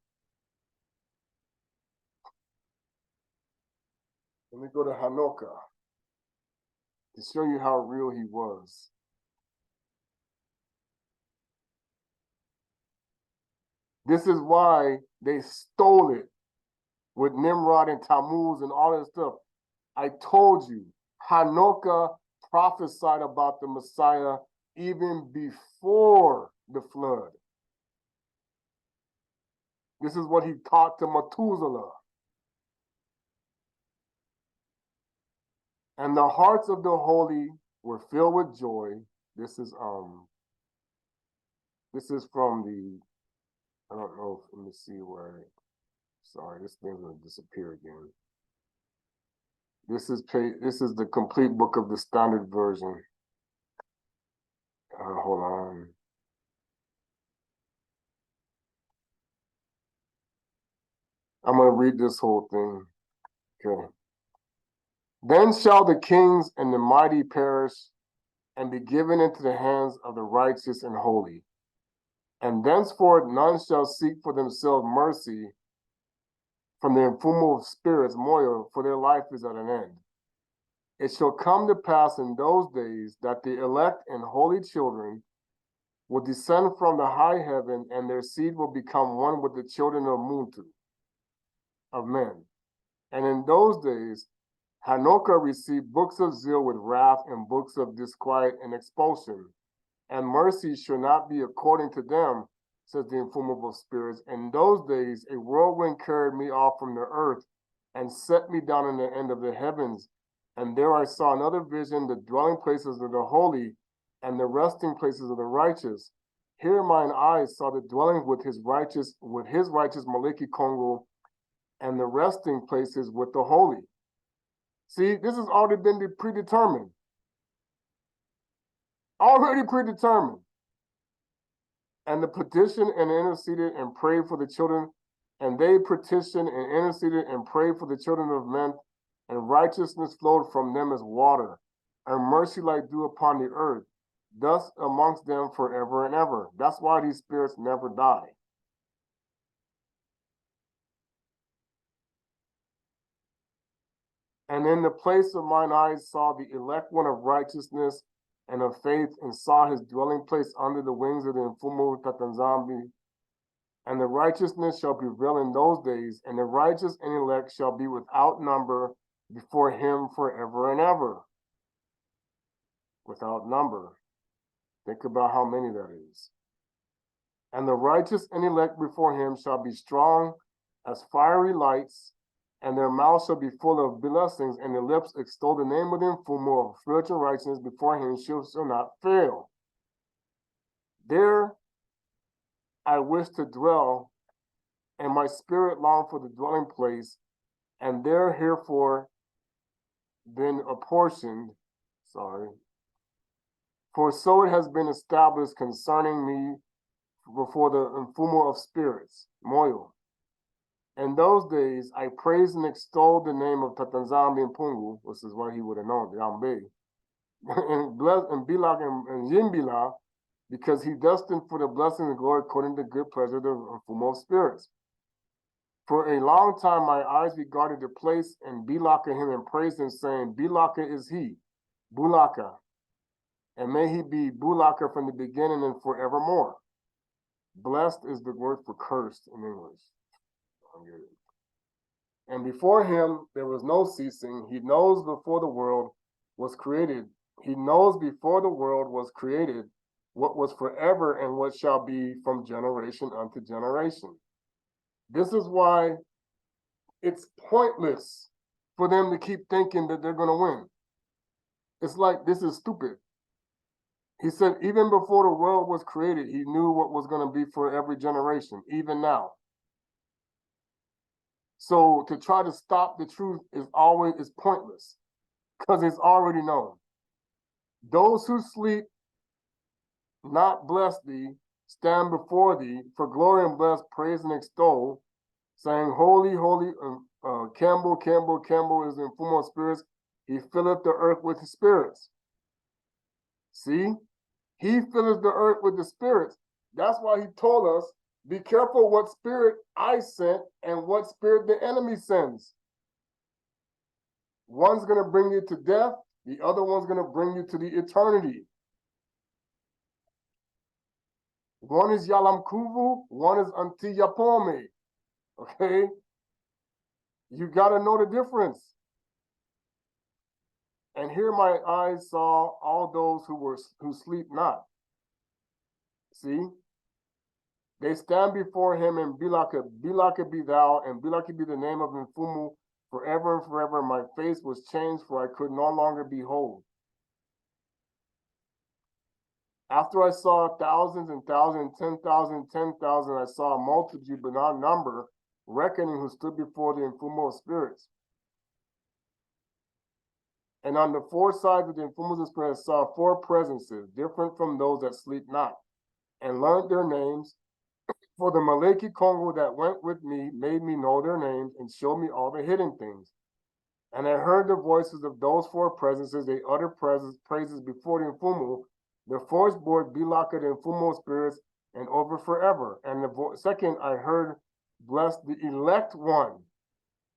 Let me go to Hanukkah to show you how real he was. This is why they stole it with Nimrod and Tammuz and all that stuff. I told you, Hanukkah prophesied about the Messiah even before the flood. This is what he taught to Methuselah. And the hearts of the holy were filled with joy. This is from the, I don't know, let me see where, sorry, this thing's gonna disappear again. This is the complete book of the standard version. Hold on. I'm gonna read this whole thing. Okay. Then shall the kings and the mighty perish and be given into the hands of the righteous and holy. And thenceforth none shall seek for themselves mercy from the Mfumu of spirits, Moyo, for their life is at an end. It shall come to pass in those days that the elect and holy children will descend from the high heaven, and their seed will become one with the children of Muntu, of men. And in those days, Hanukkah received books of zeal with wrath and books of disquiet and expulsion. And mercy shall not be according to them, says the Mfumu of spirits. In those days, a whirlwind carried me off from the earth and set me down in the end of the heavens. And there I saw another vision, the dwelling places of the holy and the resting places of the righteous. Here mine eyes saw the dwelling with his righteous Maliki Kongo, and the resting places with the holy. See, this has already been predetermined. Already predetermined. And the petition and interceded and prayed for the children, and they petitioned and interceded and prayed for the children of men, and righteousness flowed from them as water, and mercy like dew upon the earth, thus amongst them forever and ever. That's why these spirits never die. And in the place of mine eyes saw the elect one of righteousness and of faith, and saw his dwelling place under the wings of the Mfumu nZambi. And the righteousness shall prevail in those days, and the righteous and elect shall be without number before him forever and ever. Without number. Think about how many that is. And the righteous and elect before him shall be strong as fiery lights, and their mouths shall be full of blessings, and their lips extol the name of the Mfumu of spiritual righteousness before him shall not fail. There I wish to dwell, and my spirit long for the dwelling place, and there herefore been apportioned, for so it has been established concerning me before the Mfumu of spirits, Moyo. In those days, I praised and extolled the name of nZambi and Pungu, which is what he would have known, Yambe, and Bilak and Yimbila, because he destined for the blessing and glory according to the good pleasure of the Mfumu of spirits. For a long time my eyes regarded the place and Bilaka him and praised him, saying, Bilaka is he, Bulaka, and may he be Bulaka from the beginning and forevermore. Blessed is the word for cursed in English. And before him there was no ceasing. He knows before the world was created. He knows before the world was created what was forever and what shall be from generation unto generation. This is why it's pointless for them to keep thinking that they're going to win. It's like, this is stupid. He said, even before the world was created, he knew what was going to be for every generation, even now. So to try to stop the truth is pointless, because it's already known. Those who sleep not bless thee, stand before thee, for glory and bless, praise and extol, saying, Holy, holy, Kembo, Kembo, Kembo is the Mfumu of spirits. He filleth the earth with his spirits. See? He filleth the earth with the spirits. That's why he told us, be careful what spirit I sent and what spirit the enemy sends. One's going to bring you to death. The other one's going to bring you to the eternity. One is Yalamkuvu, one is Antiyapome. Okay? You got to know the difference. And here my eyes saw all those who sleep not. See? They stand before him and Bilaka be thou, and Bilaka be the name of Mfumu forever and forever. My face was changed, for I could no longer behold. After I saw thousands and thousands, 10,000, 10,000, I saw a multitude, but not number, reckoning, who stood before the Mfumu of spirits. And on the four sides of the Mfumu of spirits, I saw four presences, different from those that sleep not, and learned their names. For the Maleki Kongo that went with me made me know their names and showed me all the hidden things. And I heard the voices of those four presences. They uttered praises before the Mfumu. The fourth board, Bilaka, the Mfumu of spirits, and over forever. And the second, I heard, bless the elect one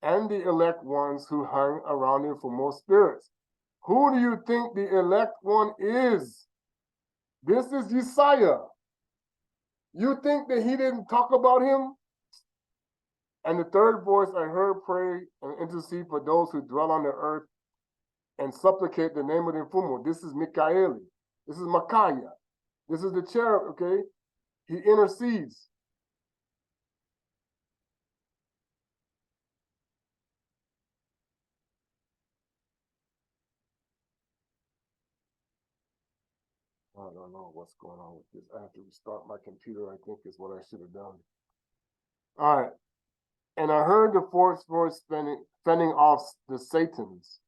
and the elect ones who hung around the Mfumu of spirits. Who do you think the elect one is? This is Yissa'Yak. You think that he didn't talk about him? And the third voice I heard pray and intercede for those who dwell on the earth and supplicate the name of the Mfumu. This is Mikaeli. This is Micaiah. This is the cherub, okay? He intercedes. I don't know what's going on with this. I have to restart my computer, I think is what I should have done. All right. And I heard the fourth voice fending off the Satans.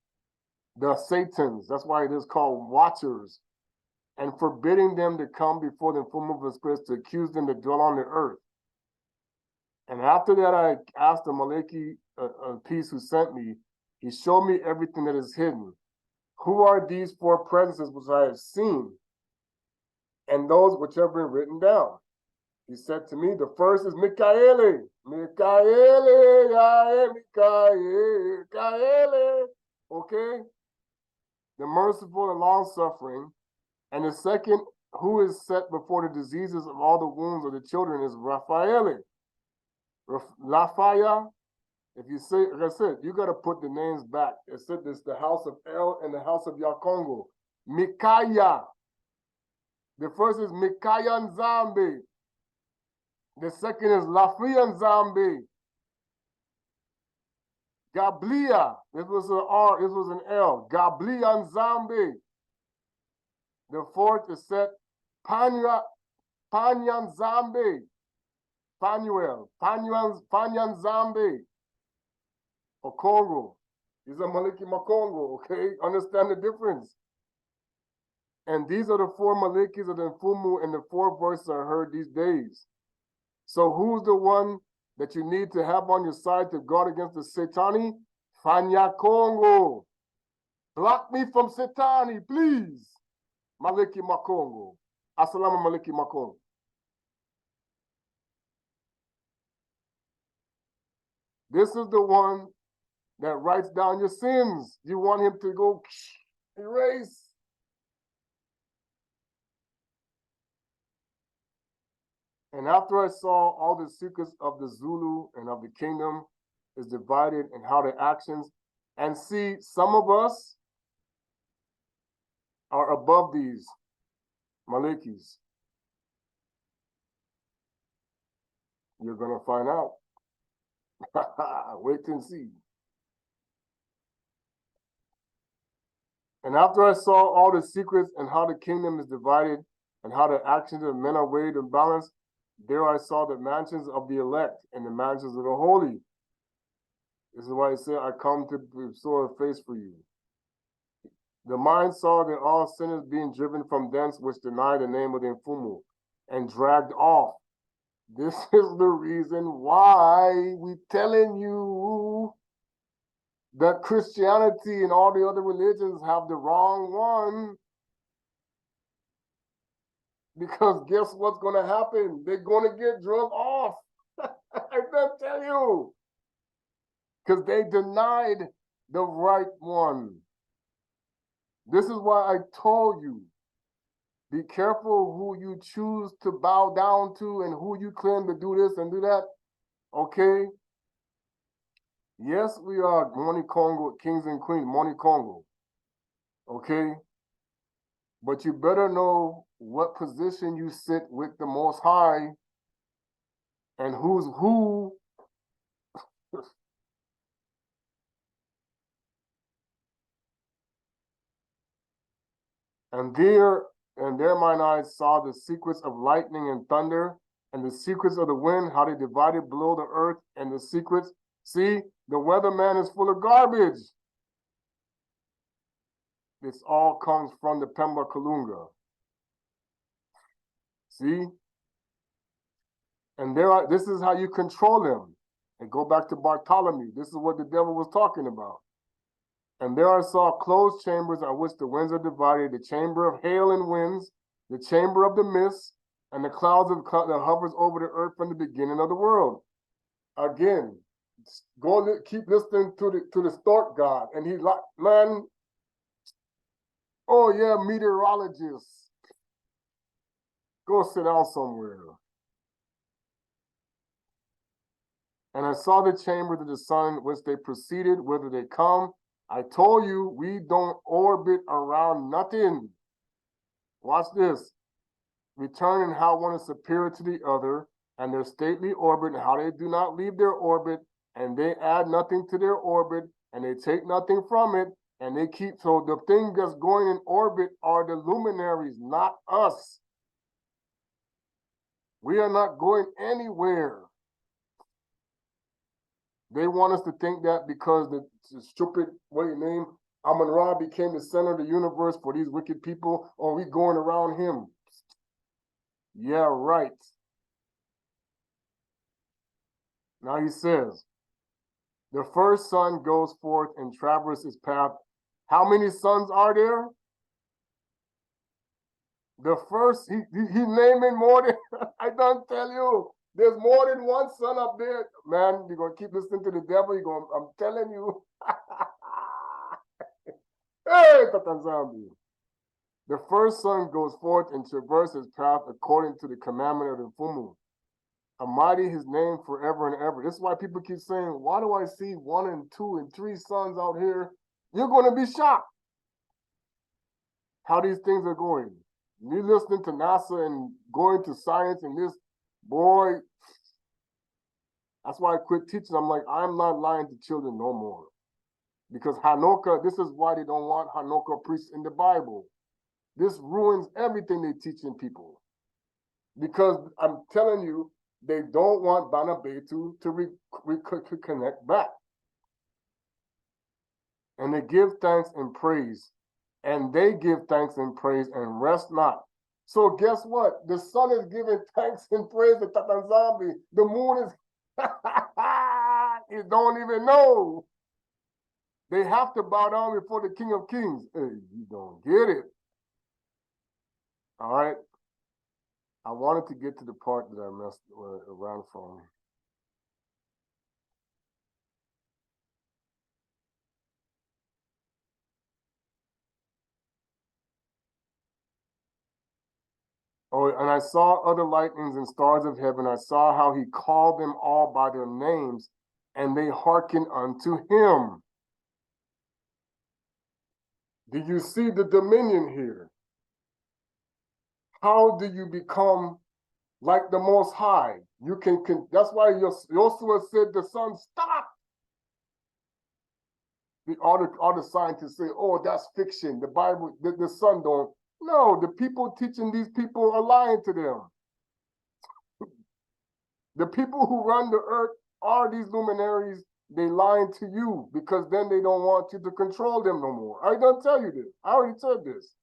The Satans, that's why it is called watchers, and forbidding them to come before the Mfumu of the spirits to accuse them to dwell on the earth. And after that, I asked the Maleki peace who sent me. He showed me everything that is hidden. Who are these four presences which I have seen, and those which have been written down? He said to me, the first is Mikaeli. Mikaeli, Mikaeli. Okay? The merciful and long-suffering. And the second, who is set before the diseases of all the wounds of the children, is Raphael. Raphael, if you say, like I said, you got to put the names back. It said this, the house of El and the house of Kongo. Micaiah. The first is Micaiah nZambi. The second is Lafia nZambi. Gablia. This was an R, this was an L. Gablia nZambi. The fourth is set Panya nZambi. Panuel nZambi. Or Kongo. These are Maliki Makongo, okay? Understand the difference. And these are the four Malikis of the Mfumu and the four voices I heard these days. So who's the one that you need to have on your side to guard against the Satani? Fanya Kongo. Block me from Satani, please. Maliki Makongo. Assalamu Maliki Makongo. This is the one that writes down your sins. You want him to go erase. And after I saw all the secrets of the Zulu and of the kingdom is divided and how the actions, and see, some of us are above these Malikis. You're going to find out. Wait and see. And after I saw all the secrets and how the kingdom is divided and how the actions of men are weighed and balanced, there I saw the mansions of the elect and the mansions of the holy. This is why I say I come to restore a face for you. The mind saw that all sinners being driven from thence which deny the name of the Mfumu and dragged off. This is the reason why we telling you that Christianity and all the other religions have the wrong one. Because guess what's going to happen? They're going to get drug off. I can tell you. Because they denied the right one. This is why I told you, be careful who you choose to bow down to and who you claim to do this and do that. Okay? Yes, we are Moni Kongo, kings and queens, Moni Kongo. Okay? But you better know what position you sit with the Most High and who's who. And there mine eyes saw the secrets of lightning and thunder, and the secrets of the wind, how they divided below the earth, and the secrets. See, the weatherman is full of garbage. This all comes from the Pemba Kalunga. See? And this is how you control them. And go back to Bartholomew. This is what the devil was talking about. And there I saw closed chambers on which the winds are divided, the chamber of hail and winds, the chamber of the mist, and the clouds that hovers over the earth from the beginning of the world. Again, keep listening to the stork god. And he's like, man, oh yeah, meteorologist. Go sit down somewhere. And I saw the chambers of the sun, whence they proceeded, whither they come. I told you, we don't orbit around nothing. Watch this. Returning how one is superior to the other, and their stately orbit, and how they do not leave their orbit, and they add nothing to their orbit, and they take nothing from it, and they keep, so the thing that's going in orbit are the luminaries, not us. We are not going anywhere. They want us to think that because the stupid, what your name, Amon-Ra became the center of the universe for these wicked people, or we going around him. Yeah, right. Now he says, the first son goes forth and traverses his path. How many sons are there? The first, he naming more than, I don't tell you. There's more than one son up there. Man, you're going to keep listening to the devil. I'm telling you. Hey, nZambi. The first son goes forth and traverses his path according to the commandment of the Mfumu. Almighty his name forever and ever. This is why people keep saying, why do I see 1 and 2 and 3 sons out here? You're going to be shocked how these things are going. You listening to NASA and going to science and this, boy, that's why I quit teaching. I'm like, I'm not lying to children no more. Because Hanukkah, this is why they don't want Hanukkah preached in the Bible. This ruins everything they teaching people. Because I'm telling you, they don't want Bana Betu to connect back. And they give thanks and praise. And they give thanks and praise and rest not. So guess what? The sun is giving thanks and praise to nZambi. The moon is, you don't even know. They have to bow down before the King of Kings. Hey, you don't get it. All right. I wanted to get to the part that I messed around from. Oh, and I saw other lightnings and stars of heaven. I saw how he called them all by their names, and they hearkened unto him. Do you see the dominion here? How do you become like the Most High? You can that's why Joshua said the sun stop. All the scientists say, oh, that's fiction. The Bible, the sun don't. No, the people teaching these people are lying to them. The people who run the earth are these luminaries. They lying to you because then they don't want you to control them no more. I didn't tell you this. I already said this.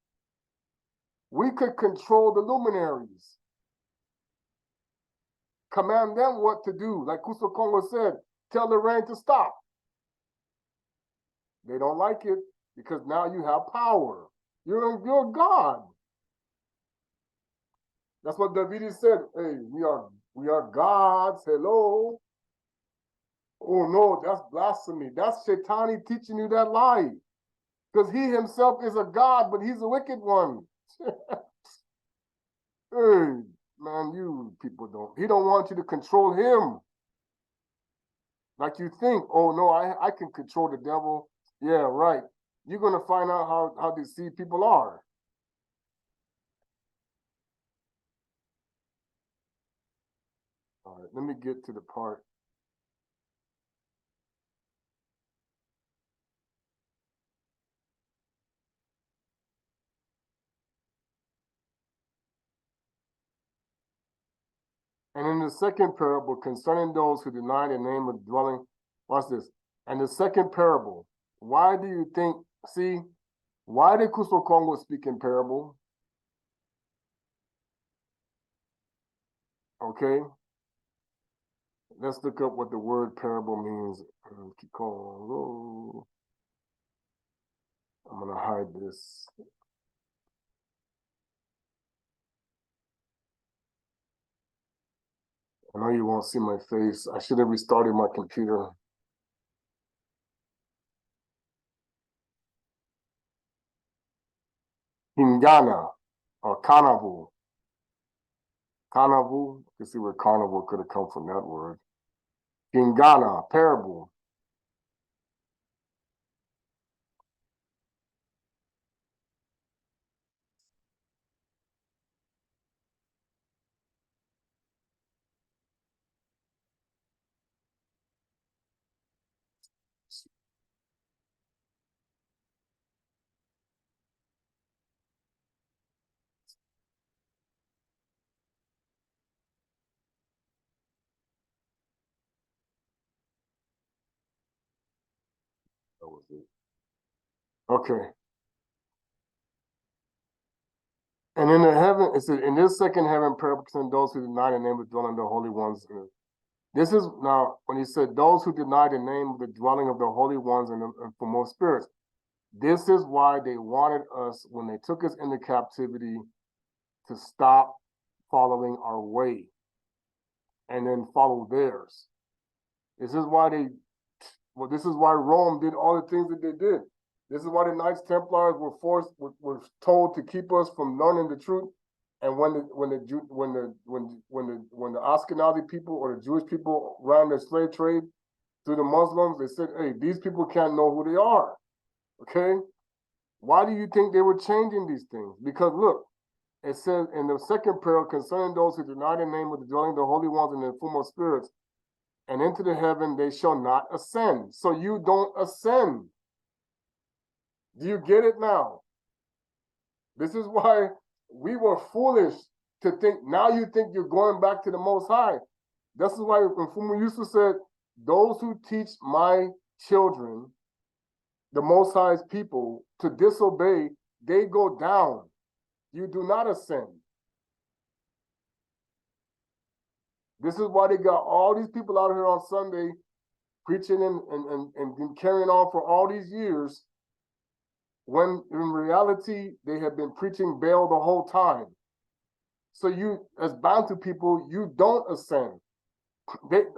We could control the luminaries. Command them what to do. Like Kongo said, tell the rain to stop. They don't like it because now you have power. You're God. That's what David said. Hey, we are gods. Hello. Oh no, that's blasphemy. That's Shaitani teaching you that lie. Because he himself is a god, but he's a wicked one. Hey, man, you people he don't want you to control him. Like you think, oh no, I can control the devil. Yeah, right. You're going to find out how deceived people are. All right, let me get to the part. And in the second parable concerning those who deny the name of dwelling, watch this. And the second parable, why do you think, see, why did Kongo speak in parable? Okay. Let's look up what the word parable means. Kongo. I'm going to hide this. I know you won't see my face. I should have restarted my computer. Hingana or Kanavu. Kanavu, you can see where carnival could have come from that word. Hingana, parable. That was it. Okay. And in the heaven, it said, in this second heaven, parable concerning those who deny the name of the dwelling of the holy ones. This is now when he said those who deny the name of the dwelling of the holy ones and for most spirits. This is why they wanted us when they took us into captivity to stop following our way and then follow theirs. This is why this is why Rome did all the things that they did. This is why the Knights Templars were told to keep us from learning the truth. And when the Ashkenazi people or the Jewish people ran the slave trade through the Muslims, they said, hey, these people can't know who they are. Okay? Why do you think they were changing these things? Because look, it says in the second parable concerning those who deny the name of the dwelling of the holy ones and the Mfumu spirits, and into the heaven they shall not ascend. So you don't ascend. Do you get it now? This is why we were foolish to think, now you think you're going back to the Most High. This is why Mfumu Yisu said, those who teach my children, the Most High's people, to disobey, they go down. You do not ascend. This is why they got all these people out here on Sunday preaching and carrying on for all these years, when in reality they have been preaching Baal the whole time. So you, as Bantu people, you don't ascend.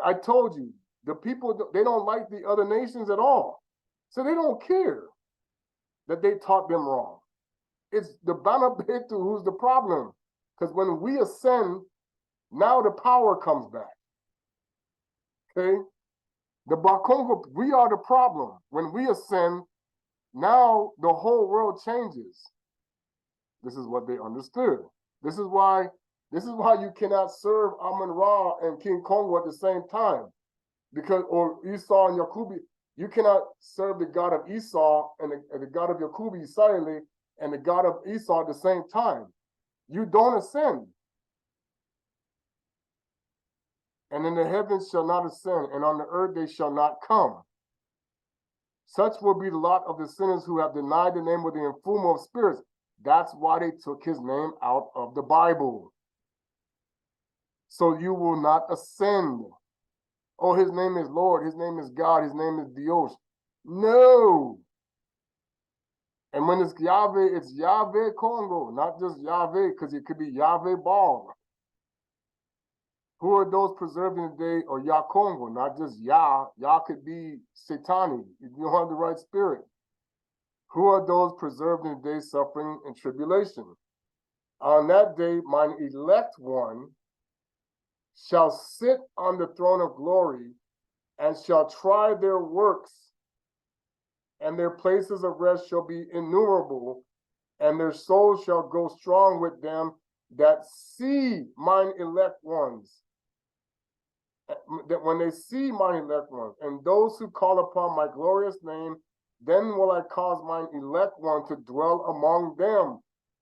I told you, the people, they don't like the other nations at all. So they don't care that they taught them wrong. It's the Bana Betu who's the problem. Because when we ascend, now the power comes back. Okay? The Bakongo, we are the problem. When we ascend, now the whole world changes. This is what they understood. This is why you cannot serve Amon-Ra and King Kongo at the same time. Because, or Esau and Yakubi, you cannot serve the God of Esau and the God of Yakubi, Yissa'Yak, and the God of Esau at the same time. You don't ascend. And in the heavens shall not ascend, and on the earth they shall not come. Such will be the lot of the sinners who have denied the name of the Mfumu of spirits. That's why they took his name out of the Bible. So you will not ascend. Oh, his name is Lord, his name is God, his name is Dios. No. And when it's Yahweh Kongo, not just Yahweh, because it could be Yahweh Baal. Who are those preserved in the day, or Yah Kongo, not just Yah. Yah could be Satani, if you don't have the right spirit. Who are those preserved in the day, suffering and tribulation? On that day, mine elect one shall sit on the throne of glory and shall try their works, and their places of rest shall be innumerable, and their souls shall go strong with them that see mine elect ones. That when they see mine elect ones, and those who call upon my glorious name, then will I cause mine elect one to dwell among them.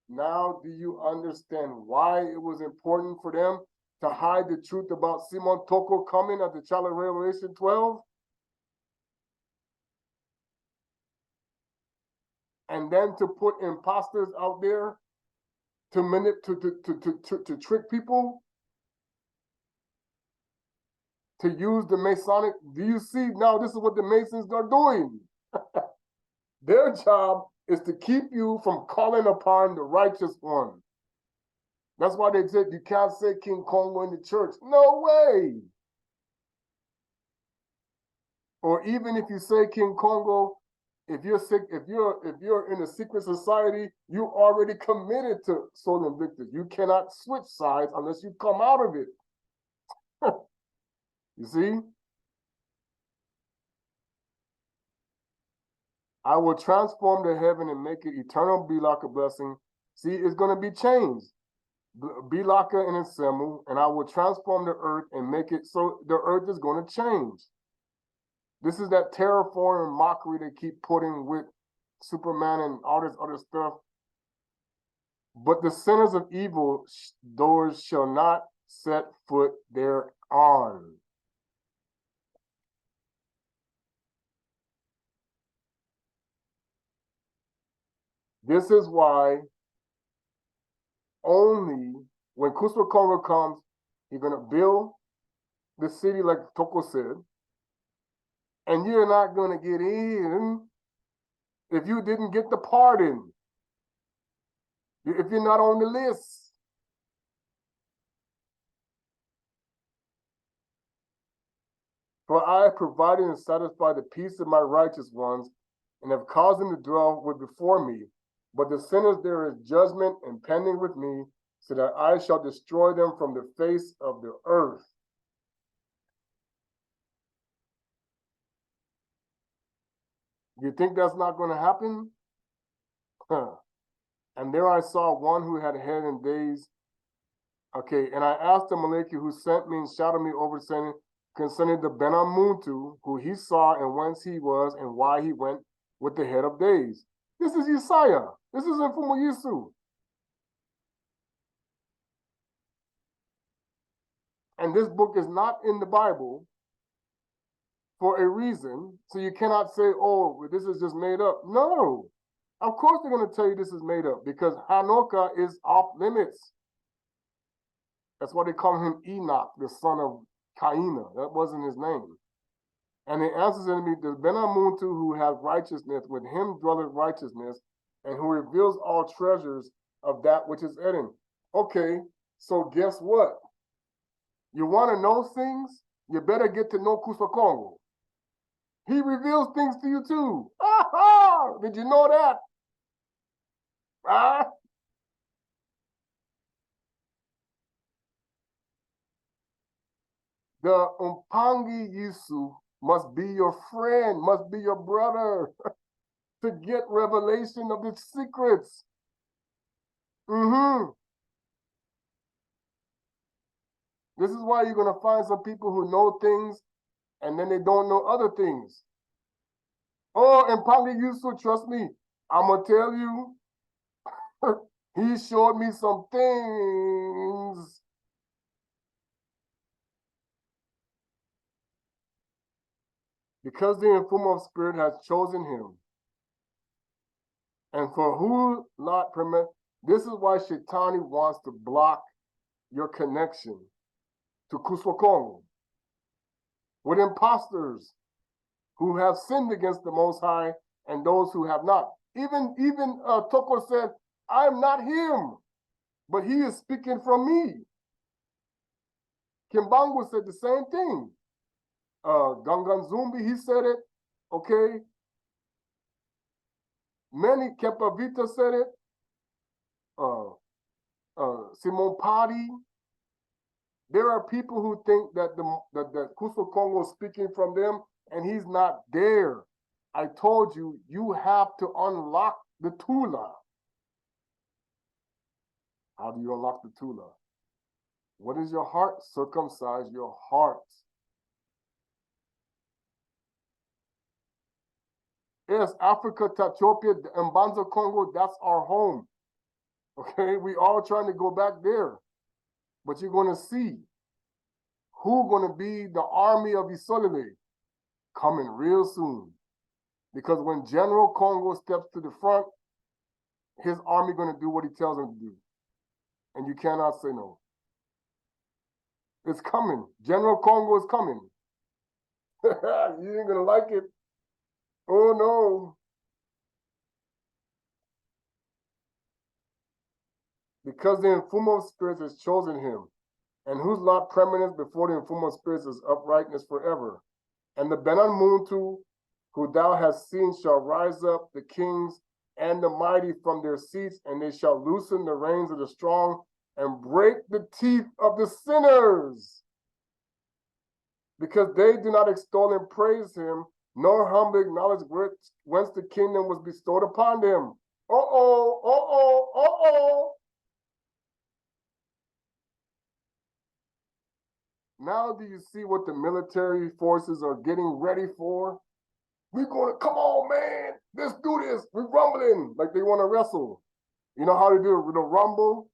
Now do you understand why it was important for them to hide the truth about Simon Toko coming at the child of Revelation 12? And then to put imposters out there to trick people, to use the Masonic. Do you see now? This is what the Masons are doing. Their job is to keep you from calling upon the righteous one. That's why they said you can't say King Kongo in the church. No way. Or even if you say King Kongo, if you're sick, if you're in a secret society, you already committed to Soul Invictus. You cannot switch sides unless you come out of it. You see? I will transform the heaven and make it eternal Bilaka blessing. See, it's going to be changed. Bilaka and nSimba, and I will transform the earth and make it so the earth is going to change. This is that terraforming mockery they keep putting with Superman and all this other stuff. But the sinners of evil doors shall not set foot thereon. This is why only when Kuswa Kongo comes, he's going to build the city like Toko said, and you're not going to get in if you didn't get the pardon, if you're not on the list. For I have provided and satisfied the peace of my righteous ones, and have caused them to dwell with before me. But the sinners there is judgment impending with me, so that I shall destroy them from the face of the earth. You think that's not going to happen? Huh. And there I saw one who had head and days. Okay, and I asked the Maliki who sent me and shouted me over, saying, concerning the Benamuntu, who he saw and whence he was and why he went with the head of days. This is Yissa'Yak. This is Mfumu Yisu. And this book is not in the Bible for a reason. So you cannot say, oh, this is just made up. No. Of course they're going to tell you this is made up, because Hanoka is off limits. That's why they call him Enoch, the son of Cain. That wasn't his name. And he answers unto me, the Benamuntu who has righteousness, with him dwelleth righteousness, and who reveals all treasures of that which is hidden. Okay, so guess what? You want to know things? You better get to know Kusa Kongo. He reveals things to you too. Ah, did you know that? Ah? The Umpangi Yisu must be your friend, must be your brother to get revelation of the secrets. This is why you're going to find some people who know things and then they don't know other things. Oh, and Pangi Yisu, trust me, I'm going to tell you, he showed me some things. Because the Mfumu of Spirit has chosen him. And for who not permit, this is why Shaitani wants to block your connection to Kuswa Kongo with imposters who have sinned against the Most High and those who have not. Even Toko said, I'm not him, but he is speaking from me. Kimbangu said the same thing. Gangan Zumbi, he said it. Okay. Many, Kepavita said it. Simon Padi. There are people who think that the Kuso Kongo is speaking from them, and he's not there. I told you, you have to unlock the Tula. How do you unlock the Tula? What is your heart? Circumcise your heart. Yes, Africa, Ethiopia, and Banza Congo, that's our home. Okay, we all trying to go back there. But you're going to see who's going to be the army of Isolele coming real soon. Because when General Congo steps to the front, his army going to do what he tells them to do. And you cannot say no. It's coming. General Congo is coming. You ain't going to like it. Oh, no. Because the Mfumu of Spirits has chosen him, and whose lot preeminence before the Mfumu of Spirits is uprightness forever. And the Benan Muntu, who thou hast seen, shall rise up, the kings and the mighty from their seats, and they shall loosen the reins of the strong and break the teeth of the sinners. Because they do not extol and praise him, nor humbly acknowledge whence the kingdom was bestowed upon them. Uh-oh, uh-oh, uh-oh. Now do you see what the military forces are getting ready for? We're going to, come on, man, let's do this. We're rumbling like they want to wrestle. You know how to do it with a rumble?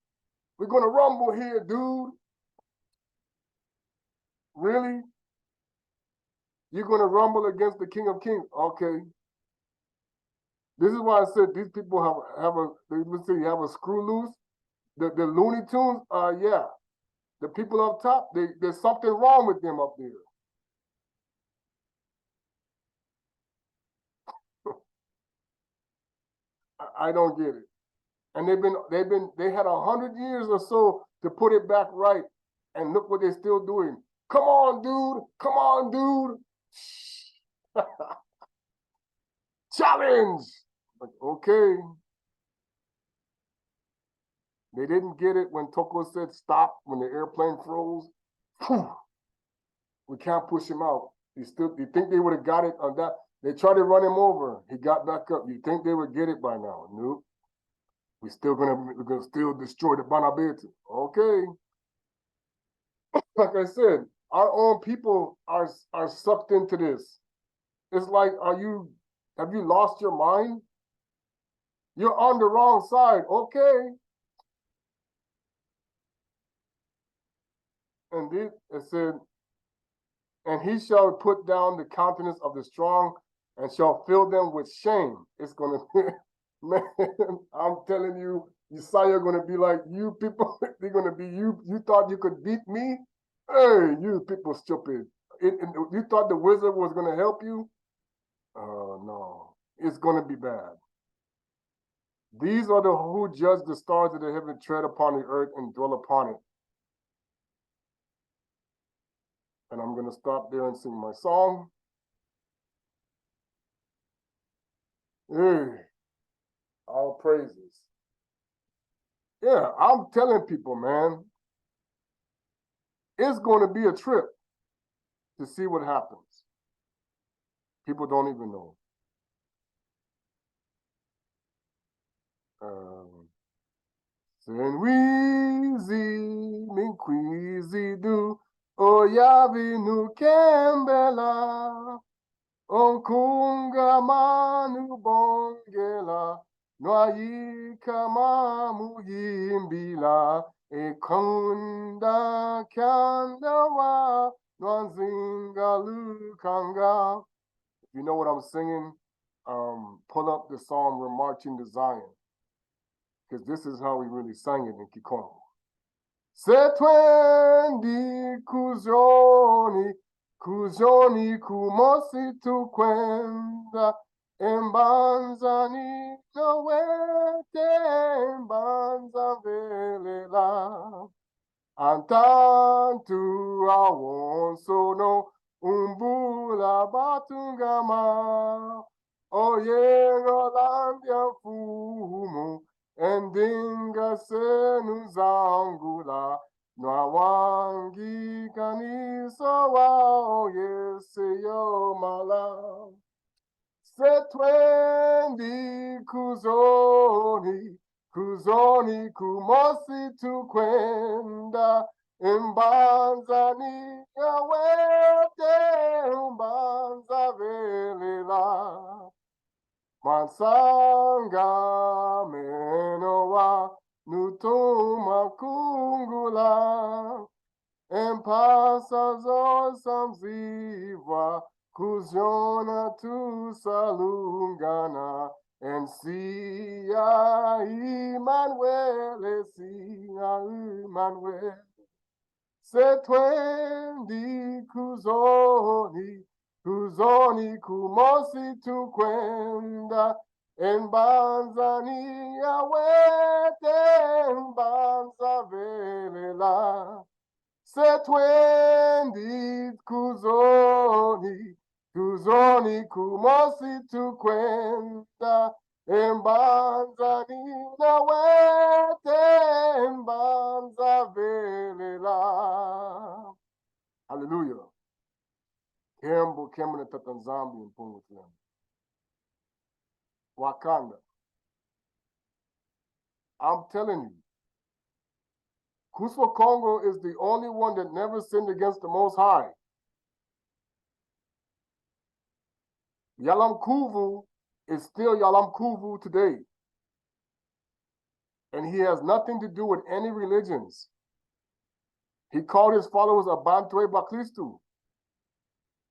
We're going to rumble here, dude. Really? You're going to rumble against the King of Kings? Okay. This is why I said these people have a screw loose. The Looney Tunes, yeah. The people up top, there's something wrong with them up there. I don't get it. And they had 100 years or so to put it back right. And look what they're still doing. Come on, dude. Come on, dude. Challenge. Like, okay. They didn't get it when Toko said stop, when the airplane froze. We can't push him out. You think they would have got it on that? They tried to run him over. He got back up. You think they would get it by now? Nope. We're gonna still destroy the Banabete. Okay. Like I said, our own people are sucked into this. It's like, have you lost your mind? You're on the wrong side. Okay. And it said, and he shall put down the countenance of the strong and shall fill them with shame. It's going to, man, I'm telling you, Yissa'Yak going to be like, you people, they're going to be, you thought you could beat me? Hey, you people stupid. you thought the wizard was going to help you? No, it's going to be bad. These are the who judge the stars of the heaven, tread upon the earth, and dwell upon it. And I'm going to stop there and sing my song. Hey, all praises. Yeah, I'm telling people, man, it's going to be a trip to see what happens. People don't even know. Senwizi minkwizi du oyavi nukembela onkunga manu bongela noyika mamu yimbila ekunda kandawa nwanzinga lukanga. If you know what I'm singing, pull up the song "We're Marching to Zion," because this is how we really sang it in Kongo. Setwendi kuzoni, kuzoni kumosi tukwenda, embanzani nawete embanza velela. Antantu awonsono umbula batungama, oyero landia Mfumu, endinga senu zangula, nwawangi kanisa wa Yissa'Yak mala. Setwendi kuzoni, kuzoni kumosi tukwenda, imbanzani yawete imbanza velela. Mansanga menowa nutuma kungula, empasa zosamziva kuziona tusalungana, ensia Emmanuel, sia Emmanuel. Setwendi kuzoni, kuzoni kumosi tukwenda, embanzani yawete embanza velela. Setwendi kuzoni, kuzoni kumosi tukwenda, embanzani yawete embanza velela. Hallelujah. Kembo nZambi Mfumu. Wakanda. I'm telling you, Kongo is the only one that never sinned against the Most High. Yalam Kuvu is still Yalam Kuvu today. And he has nothing to do with any religions. He called his followers Abantwe Baklistu.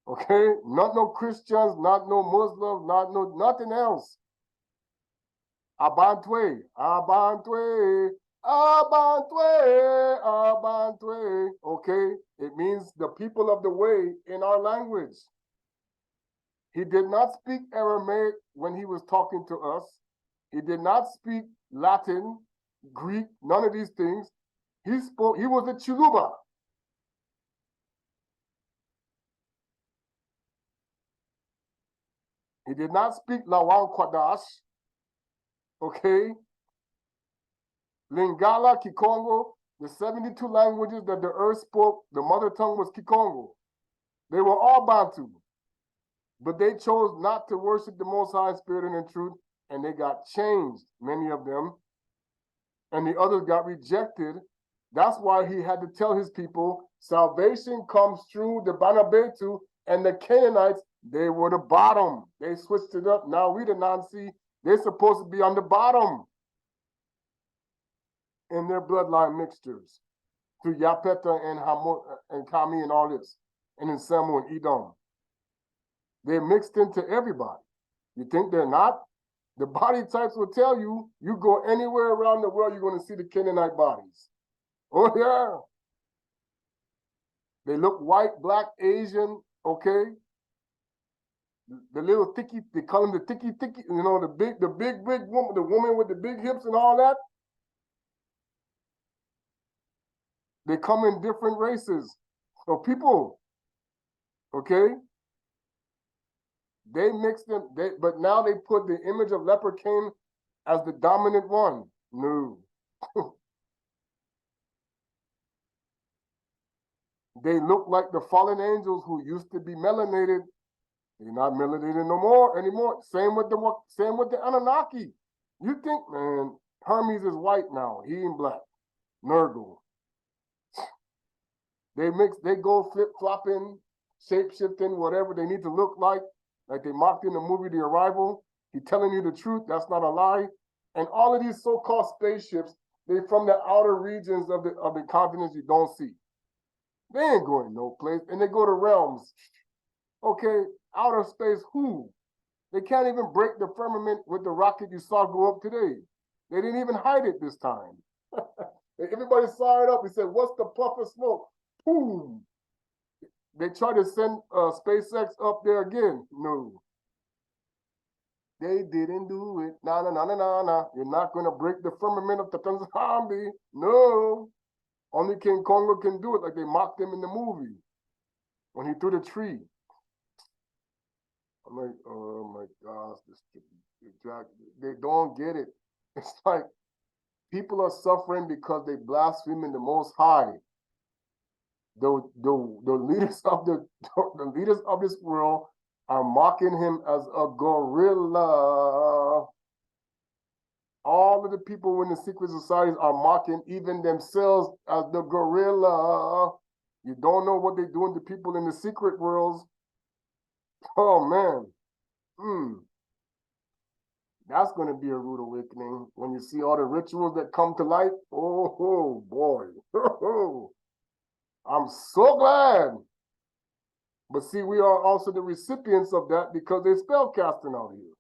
Okay? Not no Christians, not no Muslims, not no nothing else. Abantwe, Abantwe, Abantwe, Abantwe. Okay? It means the people of the way in our language. He did not speak Aramaic when he was talking to us. He did not speak Latin, Greek, none of these things. He was a Chiluba. He did not speak Lawan Kwadash. Okay? Lingala, Kikongo, the 72 languages that the earth spoke, the mother tongue was Kikongo. They were all Bantu. But they chose not to worship the Most High Spirit and in truth, and they got changed, many of them, and the others got rejected. That's why he had to tell his people, salvation comes through the Banabetu and the Canaanites. They were the bottom. They switched it up. Now we the Nansi, they're supposed to be on the bottom in their bloodline mixtures through Yapeta and Hamor and Kami and all this, and in Samu and Edom. They're mixed into everybody. You think they're not? The body types will tell you, you go anywhere around the world, you're going to see the Canaanite bodies. Oh, yeah. They look white, black, Asian, okay? The little thicky, they call them the thicky, you know, the big woman, the woman with the big hips and all that. They come in different races. So people, okay? They mix them, but now they put the image of leper Cain as the dominant one. No. They look like the fallen angels who used to be melanated. They're not melanated no more anymore. Same with the Anunnaki. You think, man, Hermes is white now. He ain't black. Nurgle. They go flip-flopping, shape-shifting, whatever they need to look like they mocked in the movie The Arrival. He's telling you the truth. That's not a lie. And all of these so-called spaceships, they're from the outer regions of the continents you don't see. They ain't going no place. And they go to realms. Okay, outer space, who? They can't even break the firmament with the rocket you saw go up today. They didn't even hide it this time. Everybody saw it up. He said, what's the puff of smoke? Boom. They try to send SpaceX up there again. No. They didn't do it. Nah. You're not going to break the firmament of the nZambi. No. Only King Kongo can do it, like they mocked him in the movie when he threw the tree. I'm like, oh my gosh, they don't get it. It's like people are suffering because they blaspheme the Most High. The leaders of the leaders of this world are mocking him as a gorilla. All of the people in the secret societies are mocking even themselves as the gorilla. You don't know what they're doing to people in the secret worlds. Oh man. That's going to be a rude awakening when you see all the rituals that come to light. Oh boy. I'm so glad. But see, we are also the recipients of that because they're spell casting out here.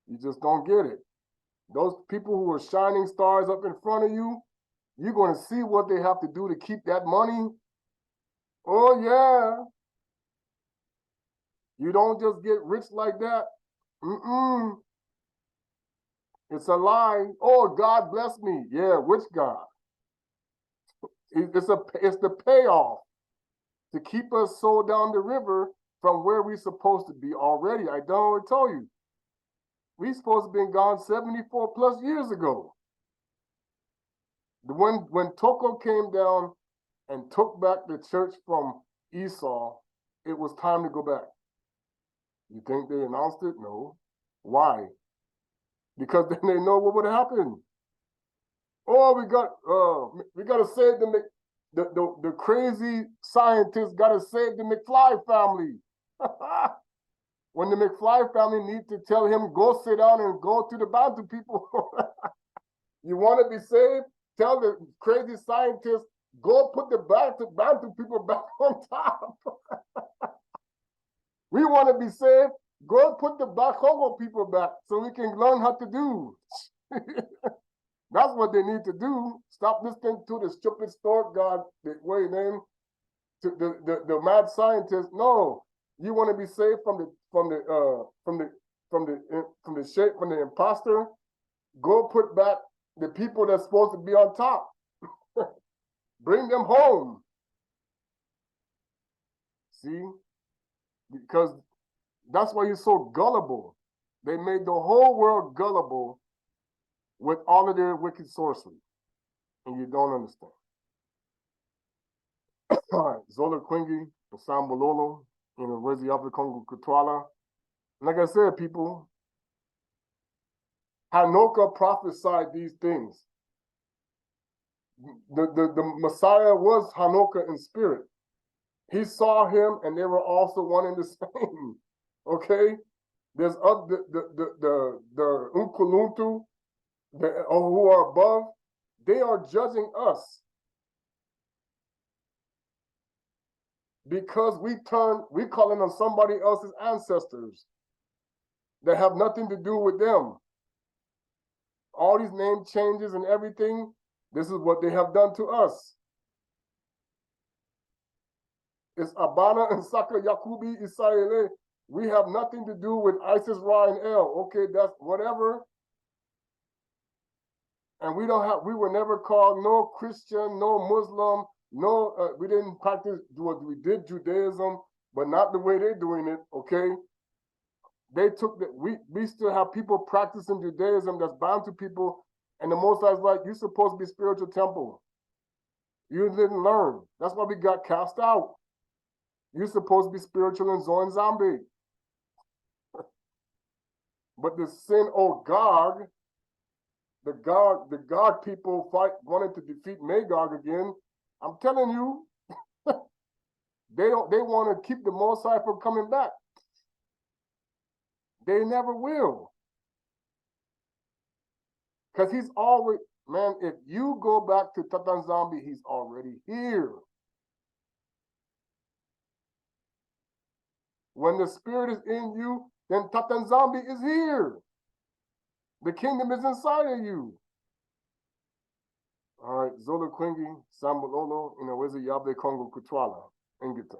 You just don't get it. Those people who are shining stars up in front of you, you're going to see what they have to do to keep that money. Oh, yeah. You don't just get rich like that. It's a lie. Oh, God bless me. Yeah, which God? It's the payoff to keep us so down the river from where we're supposed to be already. I don't tell you. We're supposed to have been gone 74 plus years ago. When Toko came down and took back the church from Esau, it was time to go back. You think they announced it? No. Why? Because then they know what would happen. Oh, we got to save the crazy scientists got to save the McFly family. When the McFly family needs to tell him, go sit down and go to the Bantu people. You want to be saved? Tell the crazy scientists, go put the Bantu people back on top. We want to be saved? Go put the Black Kongo people back so we can learn how to do. That's what they need to do. Stop listening to the stupid stork god, what his name, to the mad scientist. No, you want to be saved from the imposter. Go put back the people that's supposed to be on top. Bring them home. See, because that's why you're so gullible. They made the whole world gullible with all of their wicked sorcery, and you don't understand. All right, Zola Quingi, Sambololo, where's the Upper Congo Kutwala? Like I said, people, Hanoka prophesied these things. The Messiah was Hanoka in spirit. He saw him, and they were also one and the same. Okay, there's the Unkuluntu, who are above. They are judging us because we calling on somebody else's ancestors that have nothing to do with them. All these name changes and everything, this is what they have done to us. It's Abana and Saka Yakubi Israele. We have nothing to do with Isis, Ra, and El. Okay, that's whatever. And we were never called no Christian, no Muslim, no, we didn't practice, we did Judaism, but not the way they're doing it, okay? They took we still have people practicing Judaism that's bound to people, and the Most High is like, you're supposed to be spiritual temple. You didn't learn. That's why we got cast out. You're supposed to be spiritual in nZo nZambi. But the sin, Gog, the God people wanted to defeat Magog again. I'm telling you, they want to keep the Most High from coming back. They never will. Because he's always, man, if you go back to nZambi, he's already here. When the spirit is in you, then nZambi is here. The kingdom is inside of you. All right, Zola Kwingi, Sambololo, Inawezi Yabe Kongo Kutwala, Ingita.